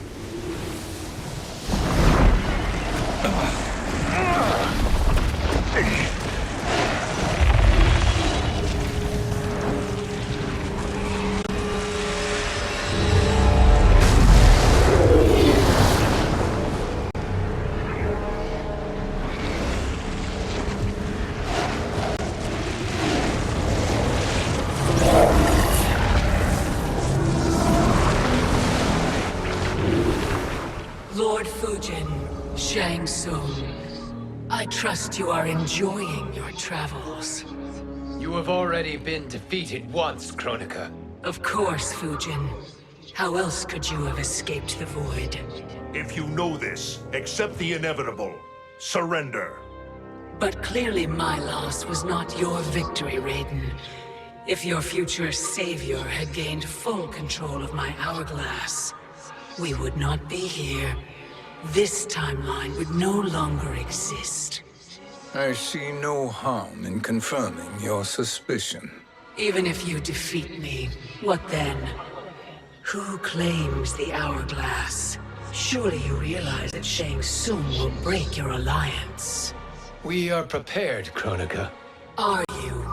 Lord Fujin, Shang Tsung, I trust you are enjoying your travels. You have already been defeated once, Kronika. Of course, Fujin. How else could you have escaped the void? If you know this, accept the inevitable. Surrender. But clearly my loss was not your victory, Raiden. If your future savior had gained full control of my hourglass, we would not be here. This timeline would no longer exist. I see no harm in confirming your suspicion. Even if you defeat me, what then? Who claims the hourglass? Surely you realize that Shang Tsung will break your alliance. We are prepared, Kronika. Are you?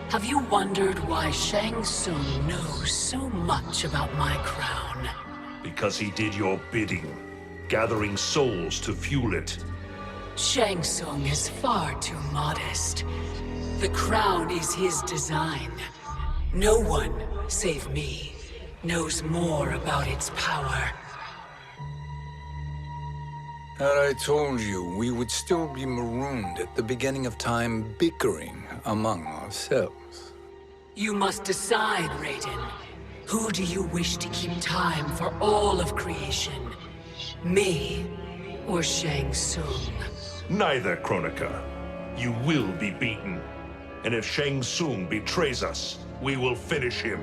Have you wondered why Shang Tsung knows so much about my crown? Because he did your bidding, gathering souls to fuel it. Shang Tsung is far too modest. The crown is his design. No one, save me, knows more about its power. Had I told you, we would still be marooned at the beginning of time, bickering among ourselves. You must decide, Raiden. Who do you wish to keep time for all of creation? Me or Shang Tsung? Neither, Kronika. You will be beaten. And if Shang Tsung betrays us, we will finish him.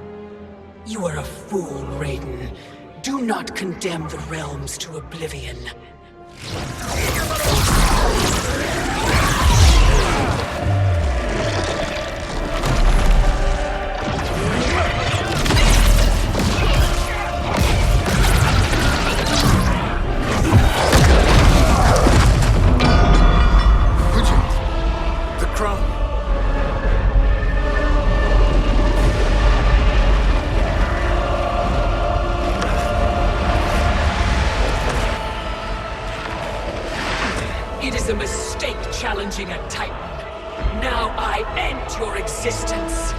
You are a fool, Raiden. Do not condemn the realms to oblivion. It is a mistake challenging a Titan. Now I end your existence.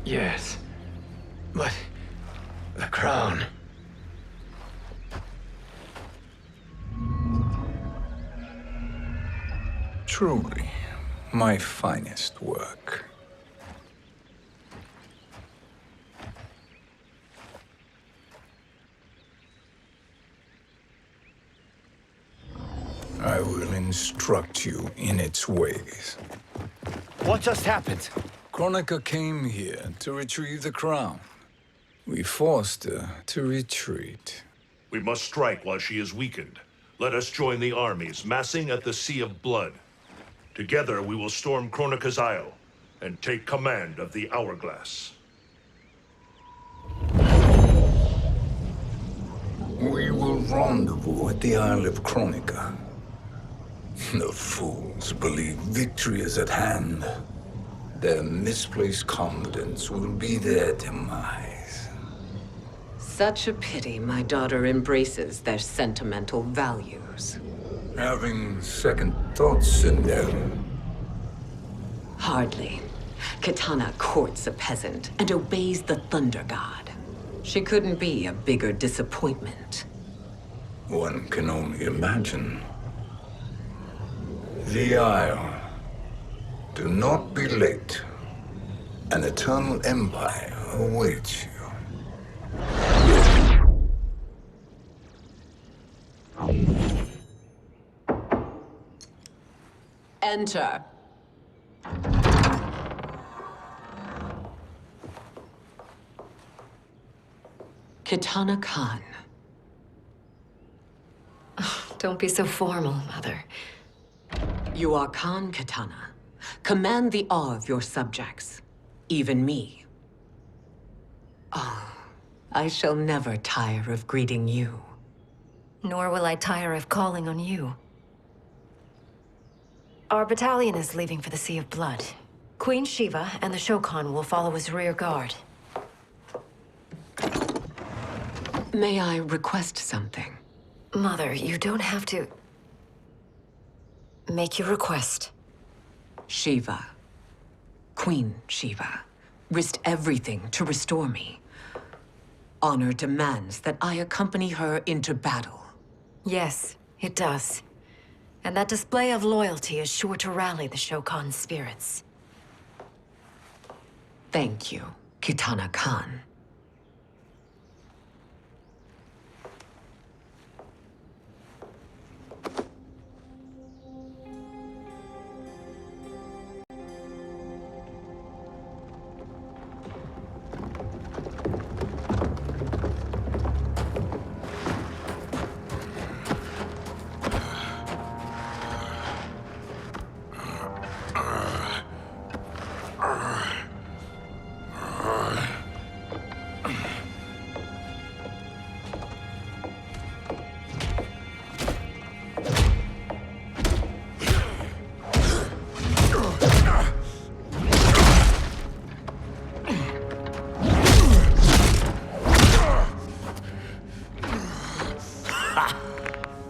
Yes. But the crown. Truly, my finest work. I will instruct you in its ways. What just happened? Kronika came here to retrieve the crown. We forced her to retreat. We must strike while she is weakened. Let us join the armies, massing at the Sea of Blood. Together we will storm Kronika's Isle and take command of the Hourglass. We will rendezvous at the Isle of Kronika. The fools believe victory is at hand. Their misplaced confidence will be their demise. Such a pity my daughter embraces their sentimental values. Having second thoughts, Sindel? Hardly. Kitana courts a peasant and obeys the Thunder God. She couldn't be a bigger disappointment. One can only imagine. The Isle. Do not be late. An eternal empire awaits you. Enter. Kitana Khan. Don't be so formal, Mother. You are Khan Kitana. Command the awe of your subjects, even me. Oh, I shall never tire of greeting you. Nor will I tire of calling on you. Our battalion is leaving for the Sea of Blood. Queen Shiva and the Shokan will follow as rear guard. May I request something? Mother, you don't have to... Make your request. Shiva, Queen Shiva, risked everything to restore me. Honor demands that I accompany her into battle. Yes, it does. And that display of loyalty is sure to rally the Shokan's spirits. Thank you, Kitana Khan.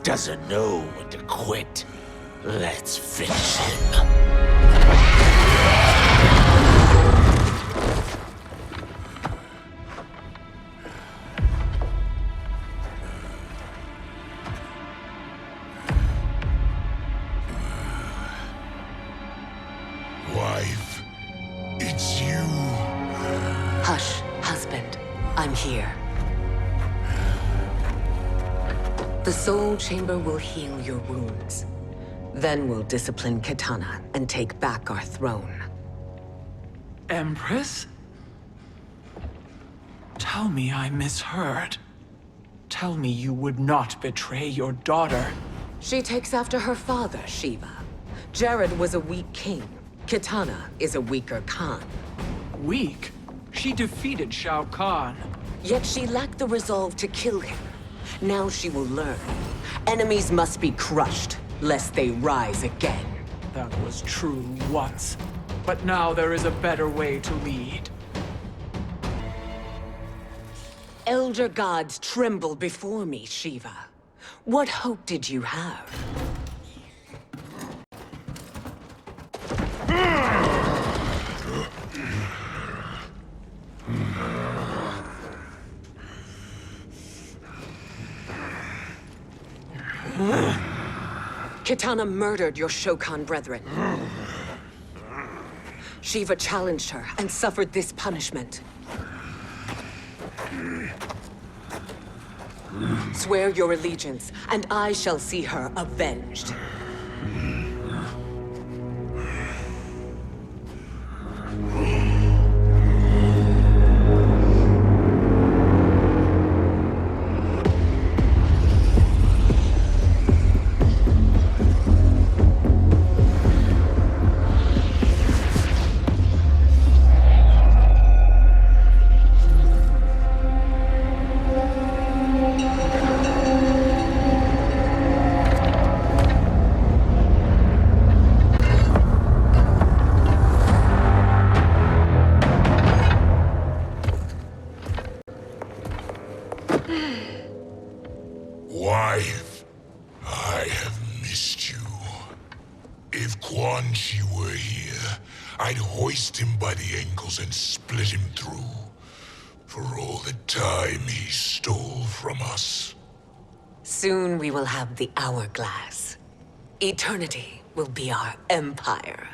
Doesn't know when to quit. Let's finish him. Wife, it's you. Hush, husband. I'm here. The Soul Chamber will heal your wounds. Then we'll discipline Kitana and take back our throne. Empress? Tell me I misheard. Tell me you would not betray your daughter. She takes after her father, Shiva. Jared was a weak king. Kitana is a weaker Khan. Weak? She defeated Shao Kahn. Yet she lacked the resolve to kill him. Now she will learn. Enemies must be crushed, lest they rise again. That was true once. But now there is a better way to lead. Elder gods tremble before me, Shiva. What hope did you have? Kitana murdered your Shokan brethren. Shiva challenged her and suffered this punishment. Swear your allegiance, and I shall see her avenged. Wife, I have missed you. If Quan Chi were here, I'd hoist him by the ankles and split him through. For all the time he stole from us. Soon we will have the hourglass. Eternity will be our empire.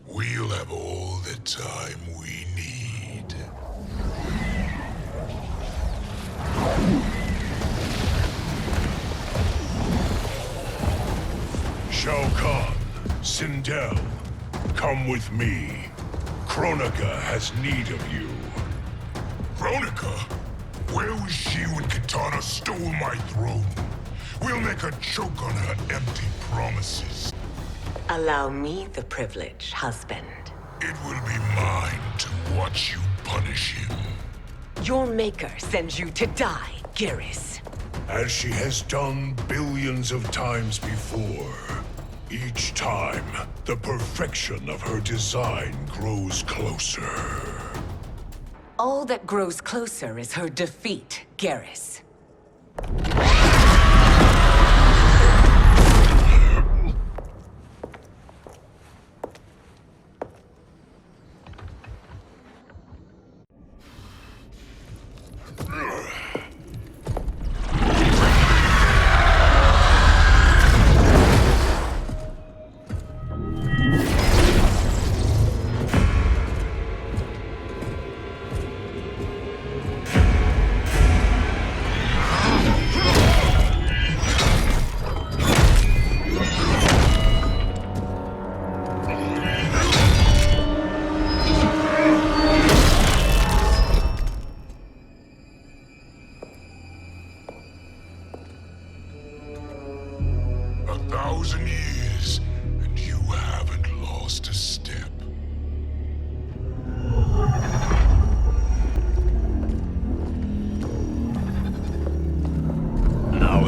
We'll have all the time we need. Shao Kahn, Sindel, come with me. Kronika has need of you. Kronika? Where was she when Kitana stole my throne? We'll make her choke on her empty promises. Allow me the privilege, husband. It will be mine to watch you punish him. Your maker sends you to die, Geras. As she has done billions of times before. Each time, the perfection of her design grows closer. All that grows closer is her defeat, Geras.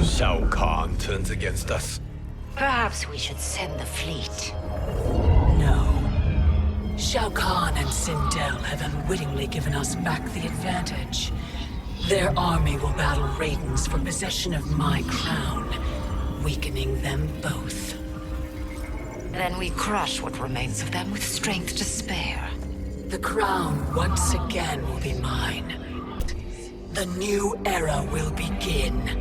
Shao Kahn turns against us. Perhaps we should send the fleet. No. Shao Kahn and Sindel have unwittingly given us back the advantage. Their army will battle Raidens for possession of my crown, weakening them both. Then we crush what remains of them with strength to spare. The crown once again will be mine. The new era will begin.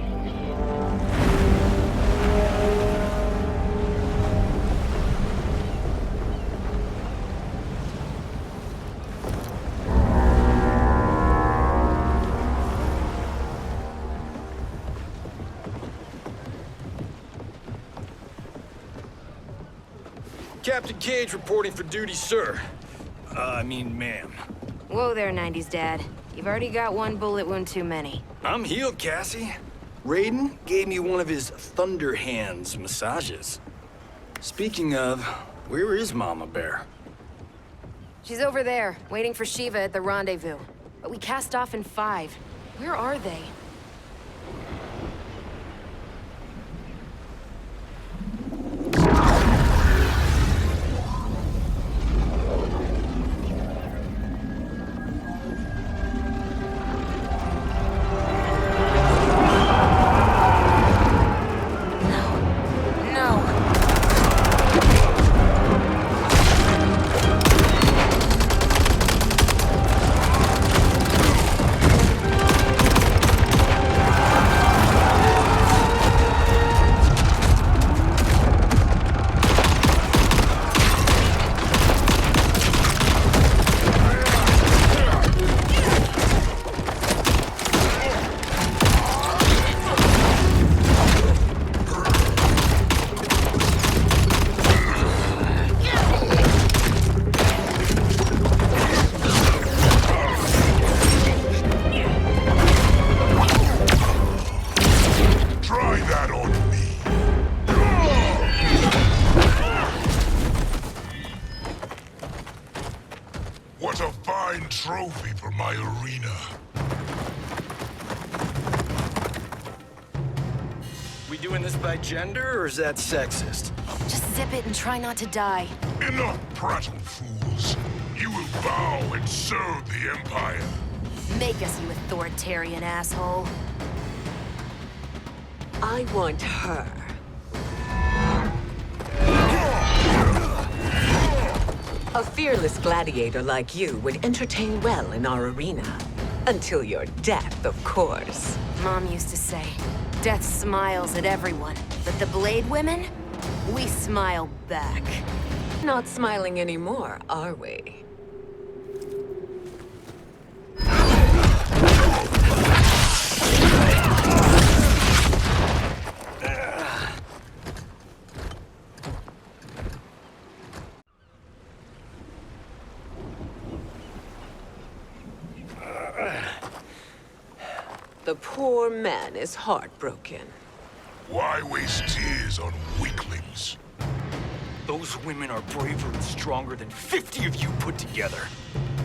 Captain Cage reporting for duty, sir. Ma'am. Whoa there, 90s dad. You've already got one bullet wound too many. I'm healed, Cassie. Raiden gave me one of his Thunder Hands massages. Speaking of, where is Mama Bear? She's over there, waiting for Shiva at the rendezvous. But we cast off in 5. Where are they? What a fine trophy for my arena. We doing this by gender, or is that sexist? Just zip it and try not to die. Enough prattle, fools. You will bow and serve the Empire. Make us, you authoritarian asshole. I want her. A fearless gladiator like you would entertain well in our arena. Until your death, of course. Mom used to say, death smiles at everyone, but the Blade women, we smile back. Not smiling anymore, are we? The poor man is heartbroken. Why waste tears on weaklings? Those women are braver and stronger than 50 of you put together.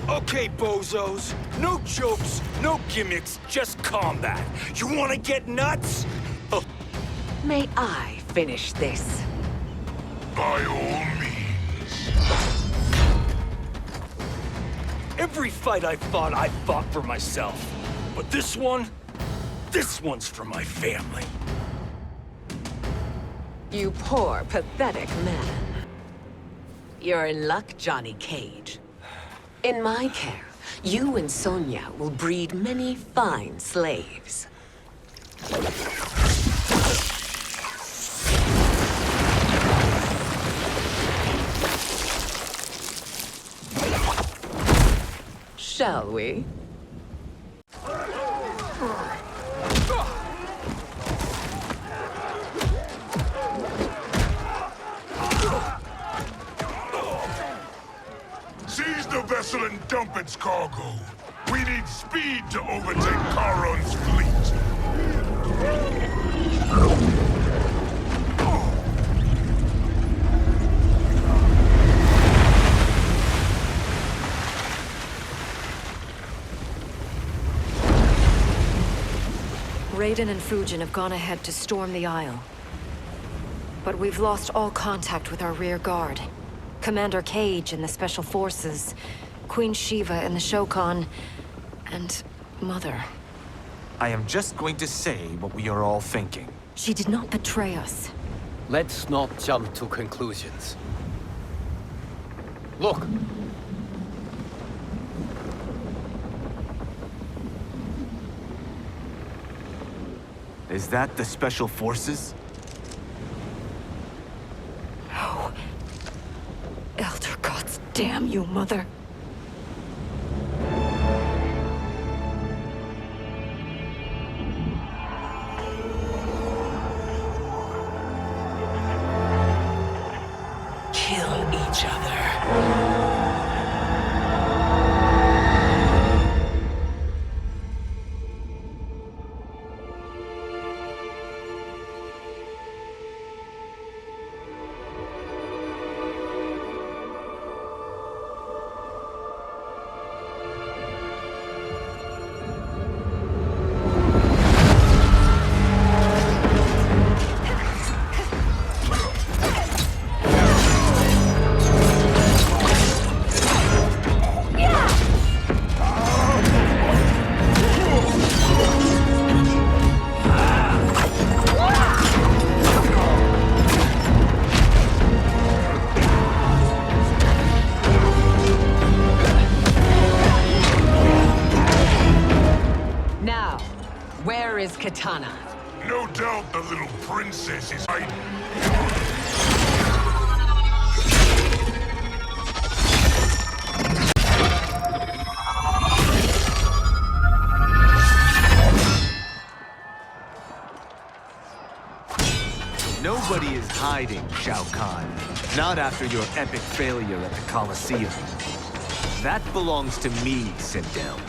Okay, bozos. No jokes, no gimmicks, just combat. You wanna get nuts? Oh. May I finish this? By all means. Every fight I fought for myself. But this one's for my family. You poor, pathetic man. You're in luck, Johnny Cage. In my care, you and Sonia will breed many fine slaves. Shall we? Seize the vessel and dump its cargo. We need speed to overtake Charon's fleet. Raiden and Fujin have gone ahead to storm the Isle. But we've lost all contact with our rear guard. Commander Cage and the Special Forces, Queen Shiva and the Shokan, and Mother. I am just going to say what we are all thinking. She did not betray us. Let's not jump to conclusions. Look! Is that the Special Forces? No. Elder gods, damn you, Mother. Kill each other. Where is Kitana? No doubt the little princess is hiding. Nobody is hiding, Shao Kahn. Not after your epic failure at the Colosseum. That belongs to me, Dell.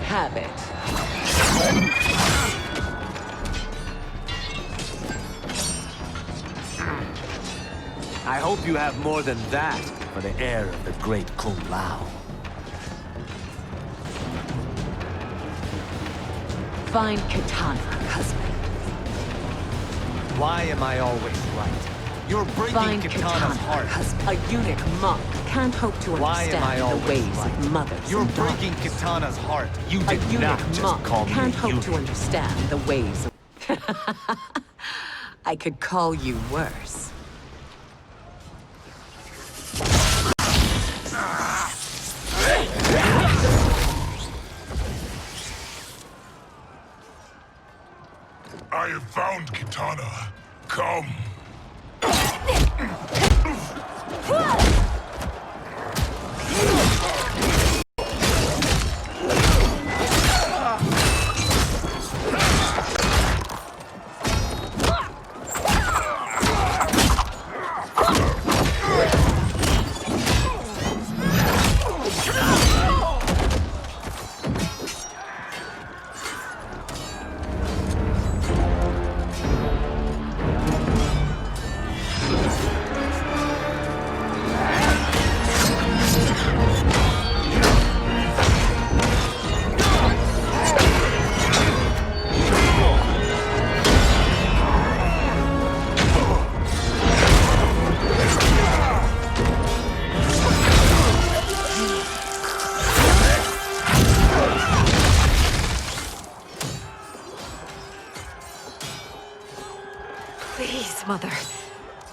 Have it. I hope you have more than that for the heir of the great Kung Lao. Find Katana, husband. Why am I always right? You're breaking Find Katana's heart. Husband. A eunuch monk can't hope to Why am I understand the always ways right? of mothers You're and daughters. breaking Katana's heart. You A did not eunuch just monk call me can't a hope eunuch. to understand the ways of... I could call you worse. I have found Kitana. Come. Please, Mother.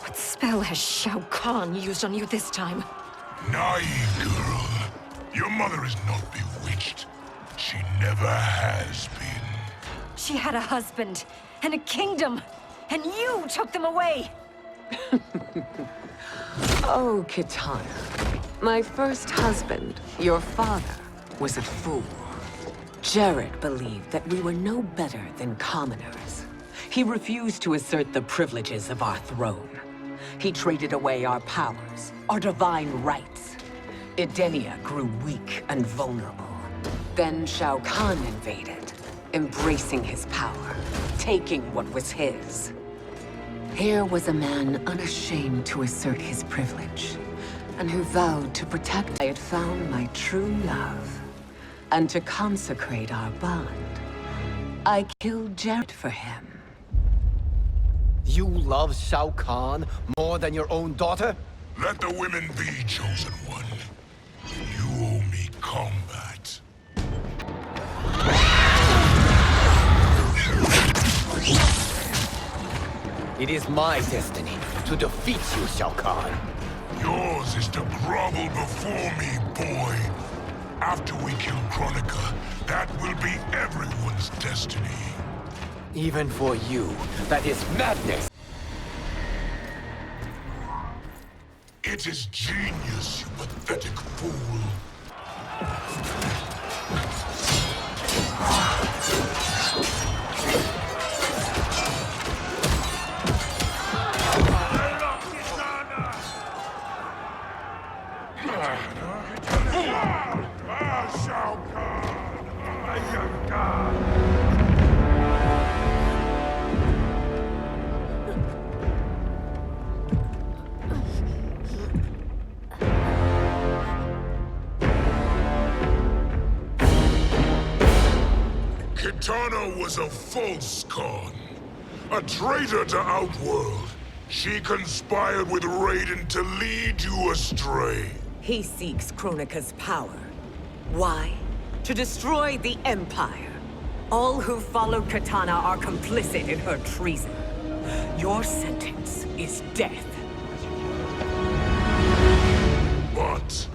What spell has Shao Kahn used on you this time? Naive girl. Your mother is not bewitched. She never has been. She had a husband and a kingdom, and you took them away! Oh, Kitana. My first husband, your father, was a fool. Jared believed that we were no better than commoners. He refused to assert the privileges of our throne. He traded away our powers, our divine rights. Edenia grew weak and vulnerable. Then Shao Kahn invaded, embracing his power, taking what was his. Here was a man unashamed to assert his privilege, and who vowed to protect. I had found my true love, and to consecrate our bond, I killed Jared for him. You love Shao Kahn more than your own daughter? Let the women be, chosen one. You owe me combat. It is my destiny to defeat you, Shao Kahn. Yours is to grovel before me, boy. After we kill Kronika, that will be everyone's destiny. Even for you, that is madness. It is genius, you pathetic fool. Shao Kahn, my young god. Kitana was a false Khan, a traitor to Outworld. She conspired with Raiden to lead you astray. He seeks Kronika's power. Why? To destroy the Empire. All who followed Katana are complicit in her treason. Your sentence is death. But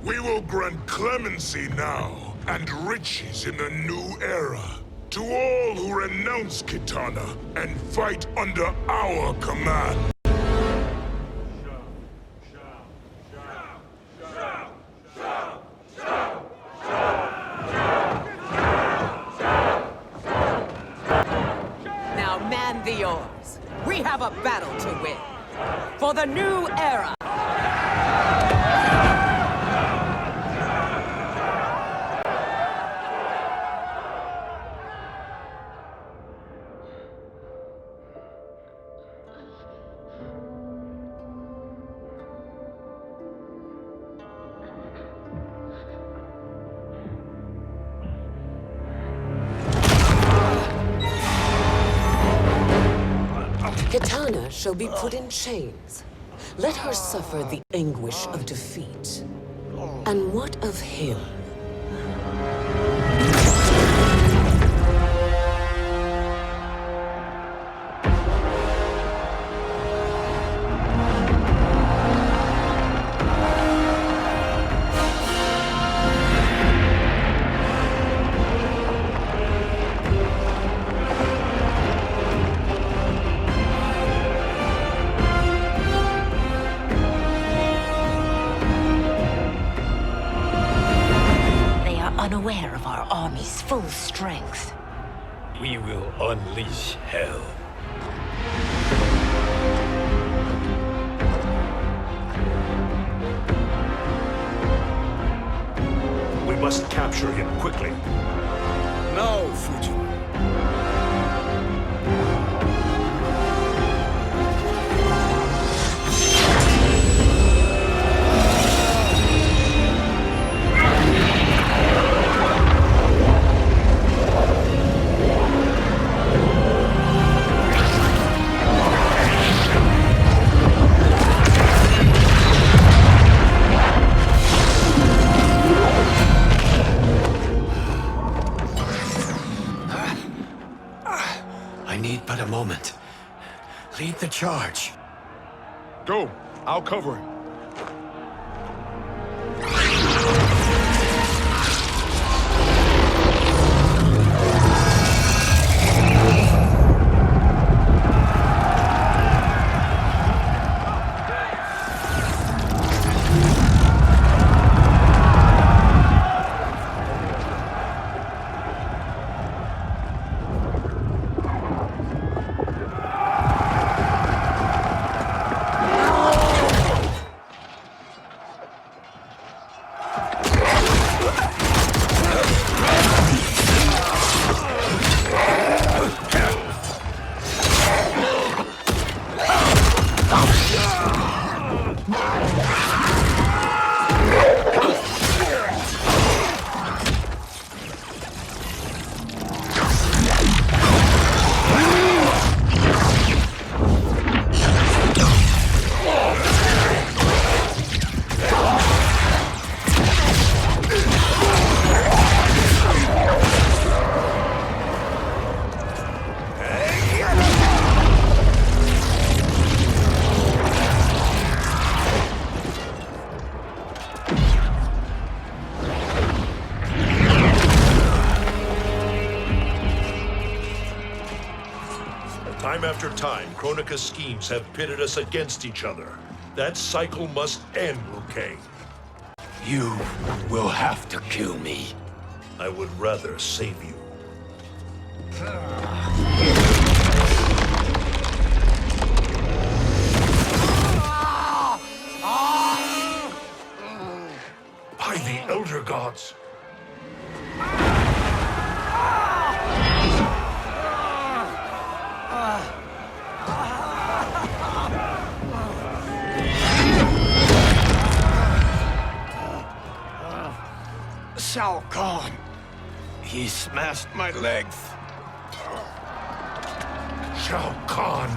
we will grant clemency now and riches in the new era to all who renounce Kitana and fight under our command. Now man the oars. We have a battle to win. For the new era. shall be put in chains. Let her suffer the anguish of defeat. And what of him? Unaware of our army's full strength. We will unleash hell. We must capture him quickly. Now, Fujin. I need but a moment. Lead the charge. Go. I'll cover him. Time after time, Kronika's schemes have pitted us against each other. That cycle must end, Liu Kang. You will have to kill me. I would rather save you. By the Elder Gods! Shao Kahn. He smashed my legs. Shao Kahn.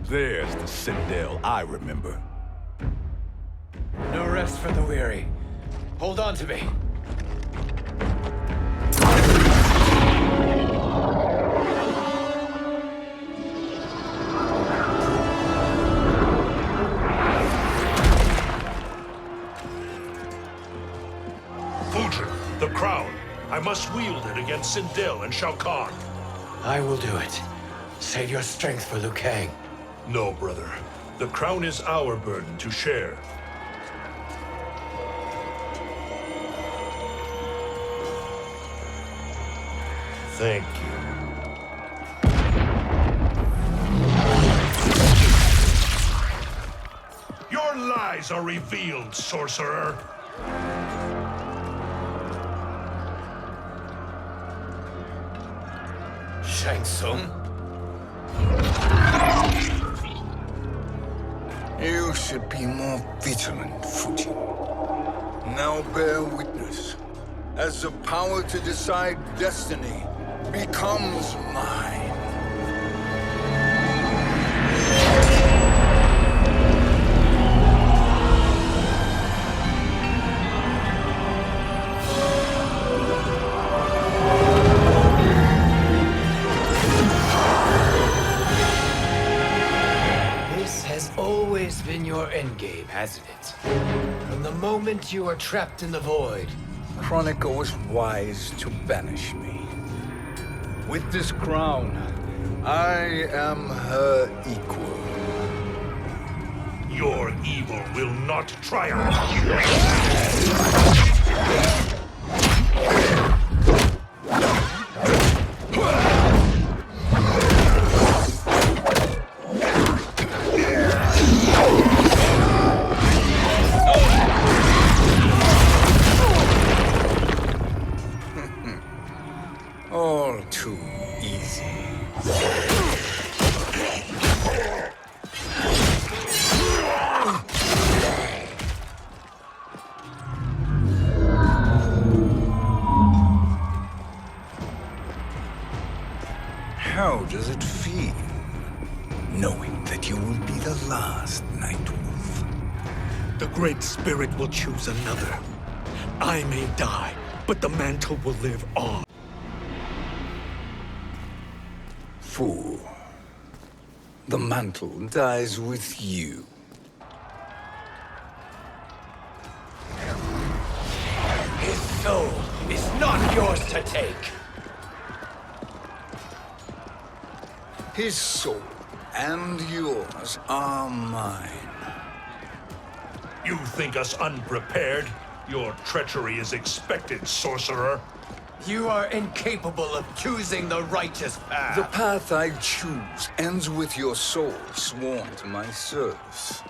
There's the Citadel I remember. No rest for the weary. Hold on to me. Fujin, the crown. I must wield it against Sindel and Shao Kahn. I will do it. Save your strength for Liu Kang. No, brother. The crown is our burden to share. Thank you. Your lies are revealed, sorcerer. Shang Tsung? You should be more vigilant, Fujin. Now bear witness, as the power to decide destiny becomes mine. This has always been your endgame, hasn't it? From the moment you were trapped in the void. Kronika was wise to banish me. With this crown, I am her equal. Your evil will not triumph. All too easy. How does it feel, knowing that you will be the last Nightwolf? The Great Spirit will choose another. I may die, but the mantle will live on. Fool. The mantle dies with you. His soul is not yours to take. His soul and yours are mine. You think us unprepared? Your treachery is expected, sorcerer. You are incapable of choosing the righteous path. The path I choose ends with your soul sworn to my service.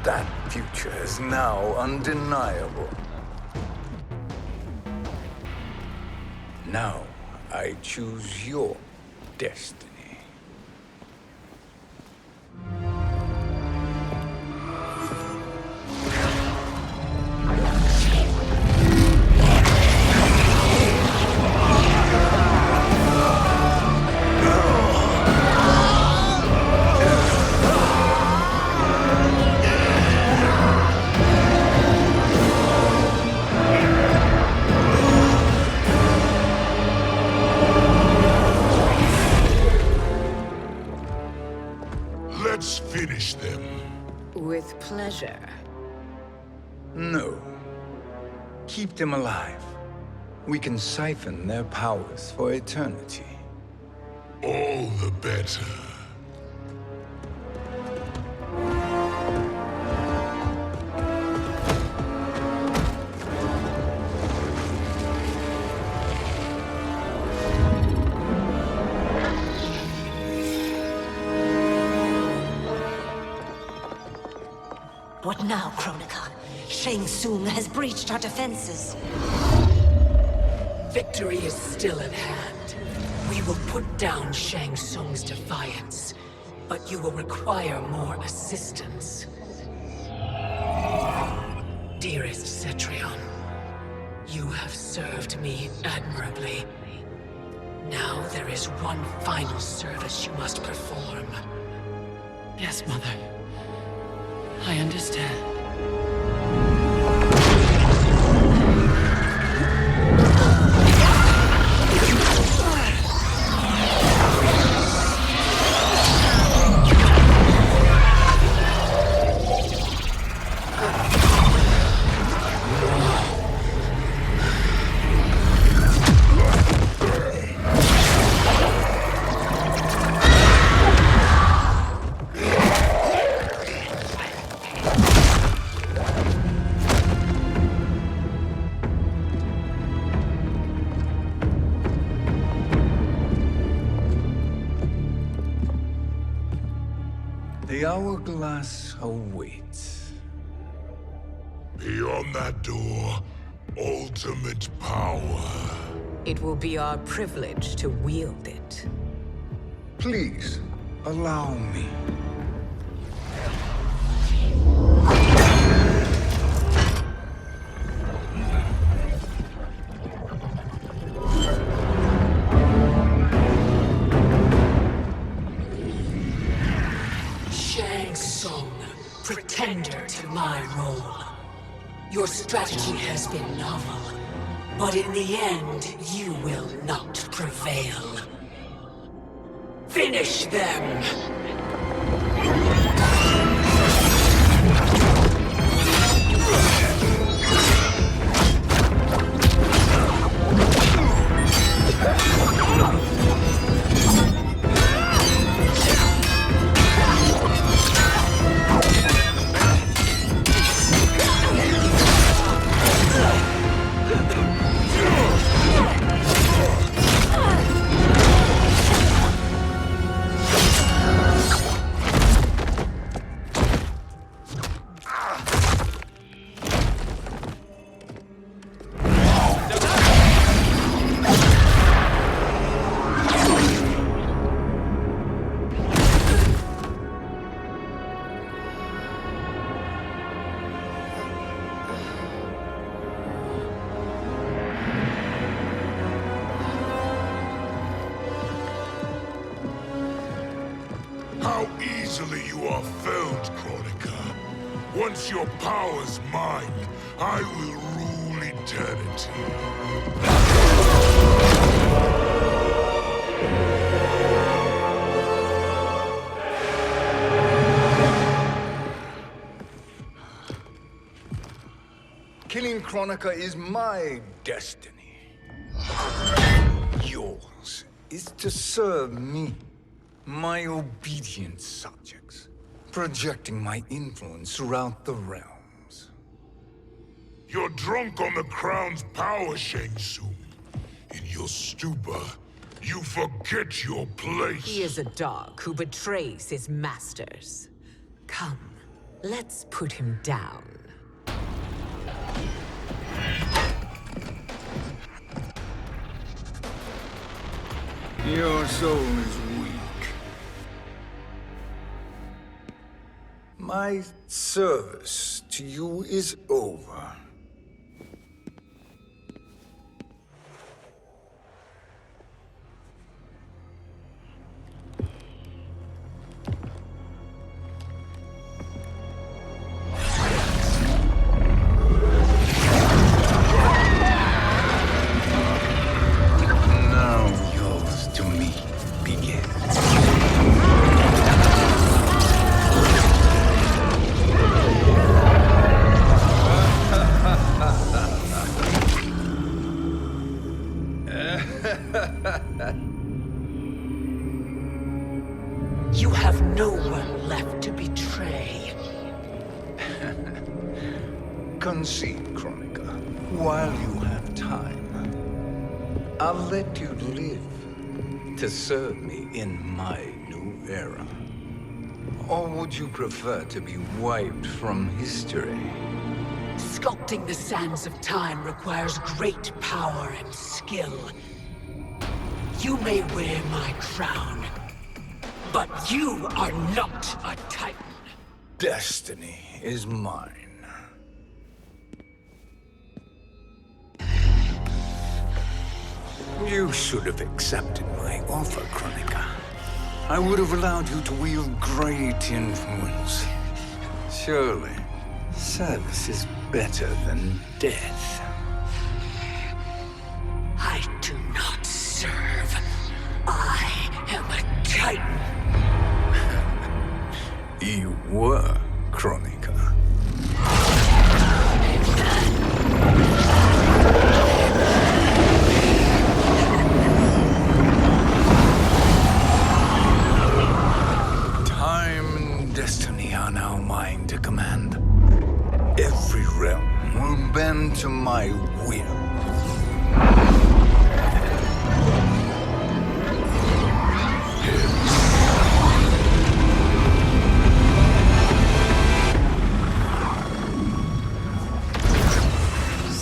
That future is now undeniable. Now I choose your destiny. Let's finish them. With pleasure. No. Keep them alive. We can siphon their powers for eternity. All the better. What now, Kronika? Shang Tsung has breached our defenses. Victory is still at hand. We will put down Shang Tsung's defiance, but you will require more assistance. Dearest Cetrion, you have served me admirably. Now there is one final service you must perform. Yes, Mother. I understand. The hourglass awaits. Beyond that door, ultimate power. It will be our privilege to wield it. Please, allow me. Shang Tsung, pretender to my role. Your strategy has been novel, but in the end, you will not prevail. Finish them! How easily you are felled, Chronica. Once your power's mine, I will rule eternity. Killing Chronica is my destiny. Yours is to serve me, my obedient subjects, projecting my influence throughout the realms. You're drunk on the crown's power, Shang Tsung. In your stupor, you forget your place. He is a dog who betrays his masters. Come, let's put him down. Your soul is weak. My service to you is over. You have no one left to betray. Concede, Chronica, while you have time. I'll let you live to serve me in my new era. Or would you prefer to be wiped from history? Sculpting the sands of time requires great power and skill. You may wear my crown, but you are not a Titan. Destiny is mine. You should have accepted my offer, Chronica. I would have allowed you to wield great influence. Surely, service is better than death. I do not serve. I am a Titan. You were, Chronica. Time and destiny are now mine to command. Every realm will bend to my will.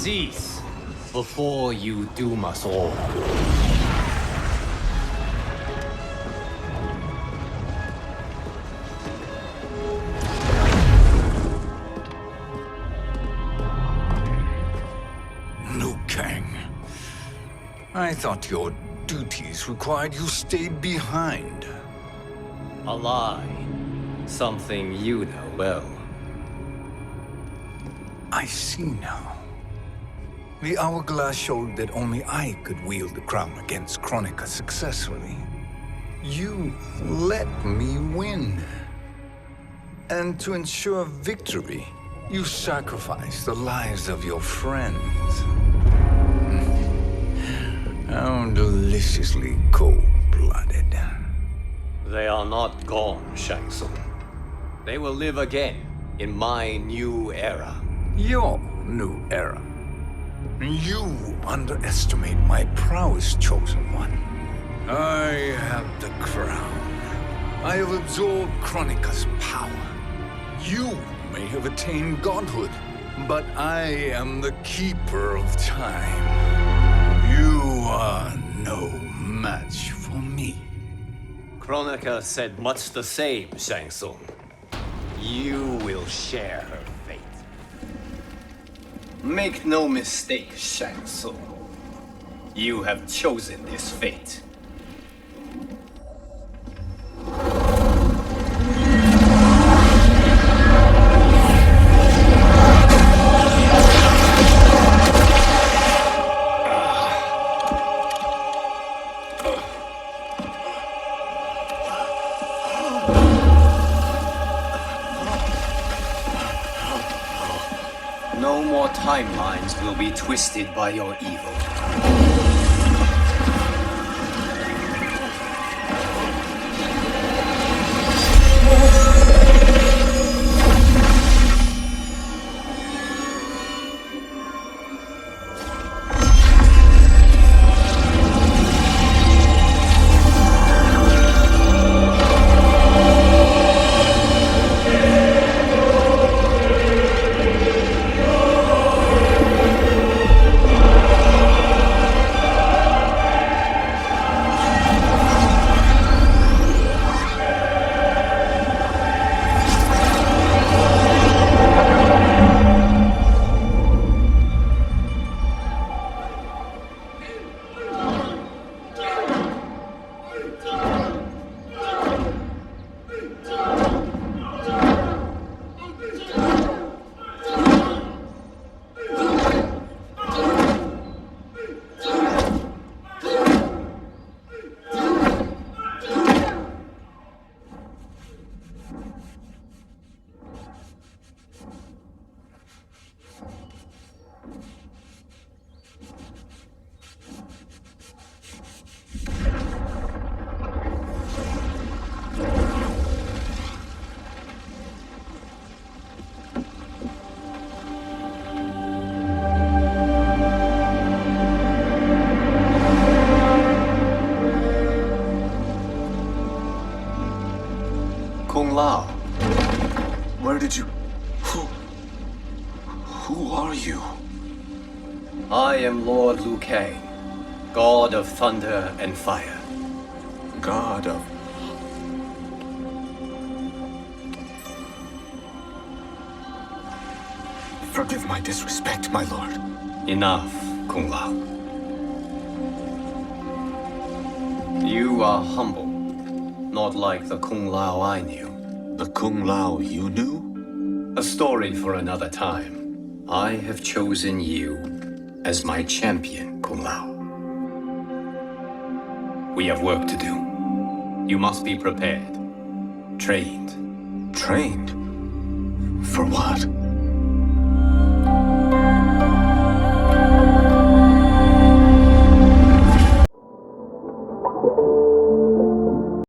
Cease, before you doom us all. Liu Kang. I thought your duties required you stayed behind. A lie. Something you know well. I see now. The hourglass showed that only I could wield the crown against Kronika successfully. You let me win. And to ensure victory, you sacrificed the lives of your friends. How deliciously cold-blooded. They are not gone, Shang Tsung. They will live again in my new era. Your new era. You underestimate my prowess, Chosen One. I have the crown. I have absorbed Kronika's power. You may have attained godhood, but I am the keeper of time. You are no match for me. Kronika said much the same, Shang Tsung. You will share her fate. Make no mistake, Shang Tsung. You have chosen this fate. No more timelines will be twisted by your evil. Kung Lao. Where did you... Who are you? I am Lord Liu Kang, God of Thunder and Fire. God of... Forgive my disrespect, my lord. Enough, Kung Lao. You are humble, not like the Kung Lao I knew. The Kung Lao you knew? A story for another time. I have chosen you as my champion, Kung Lao. We have work to do. You must be prepared. Trained. Trained? For what?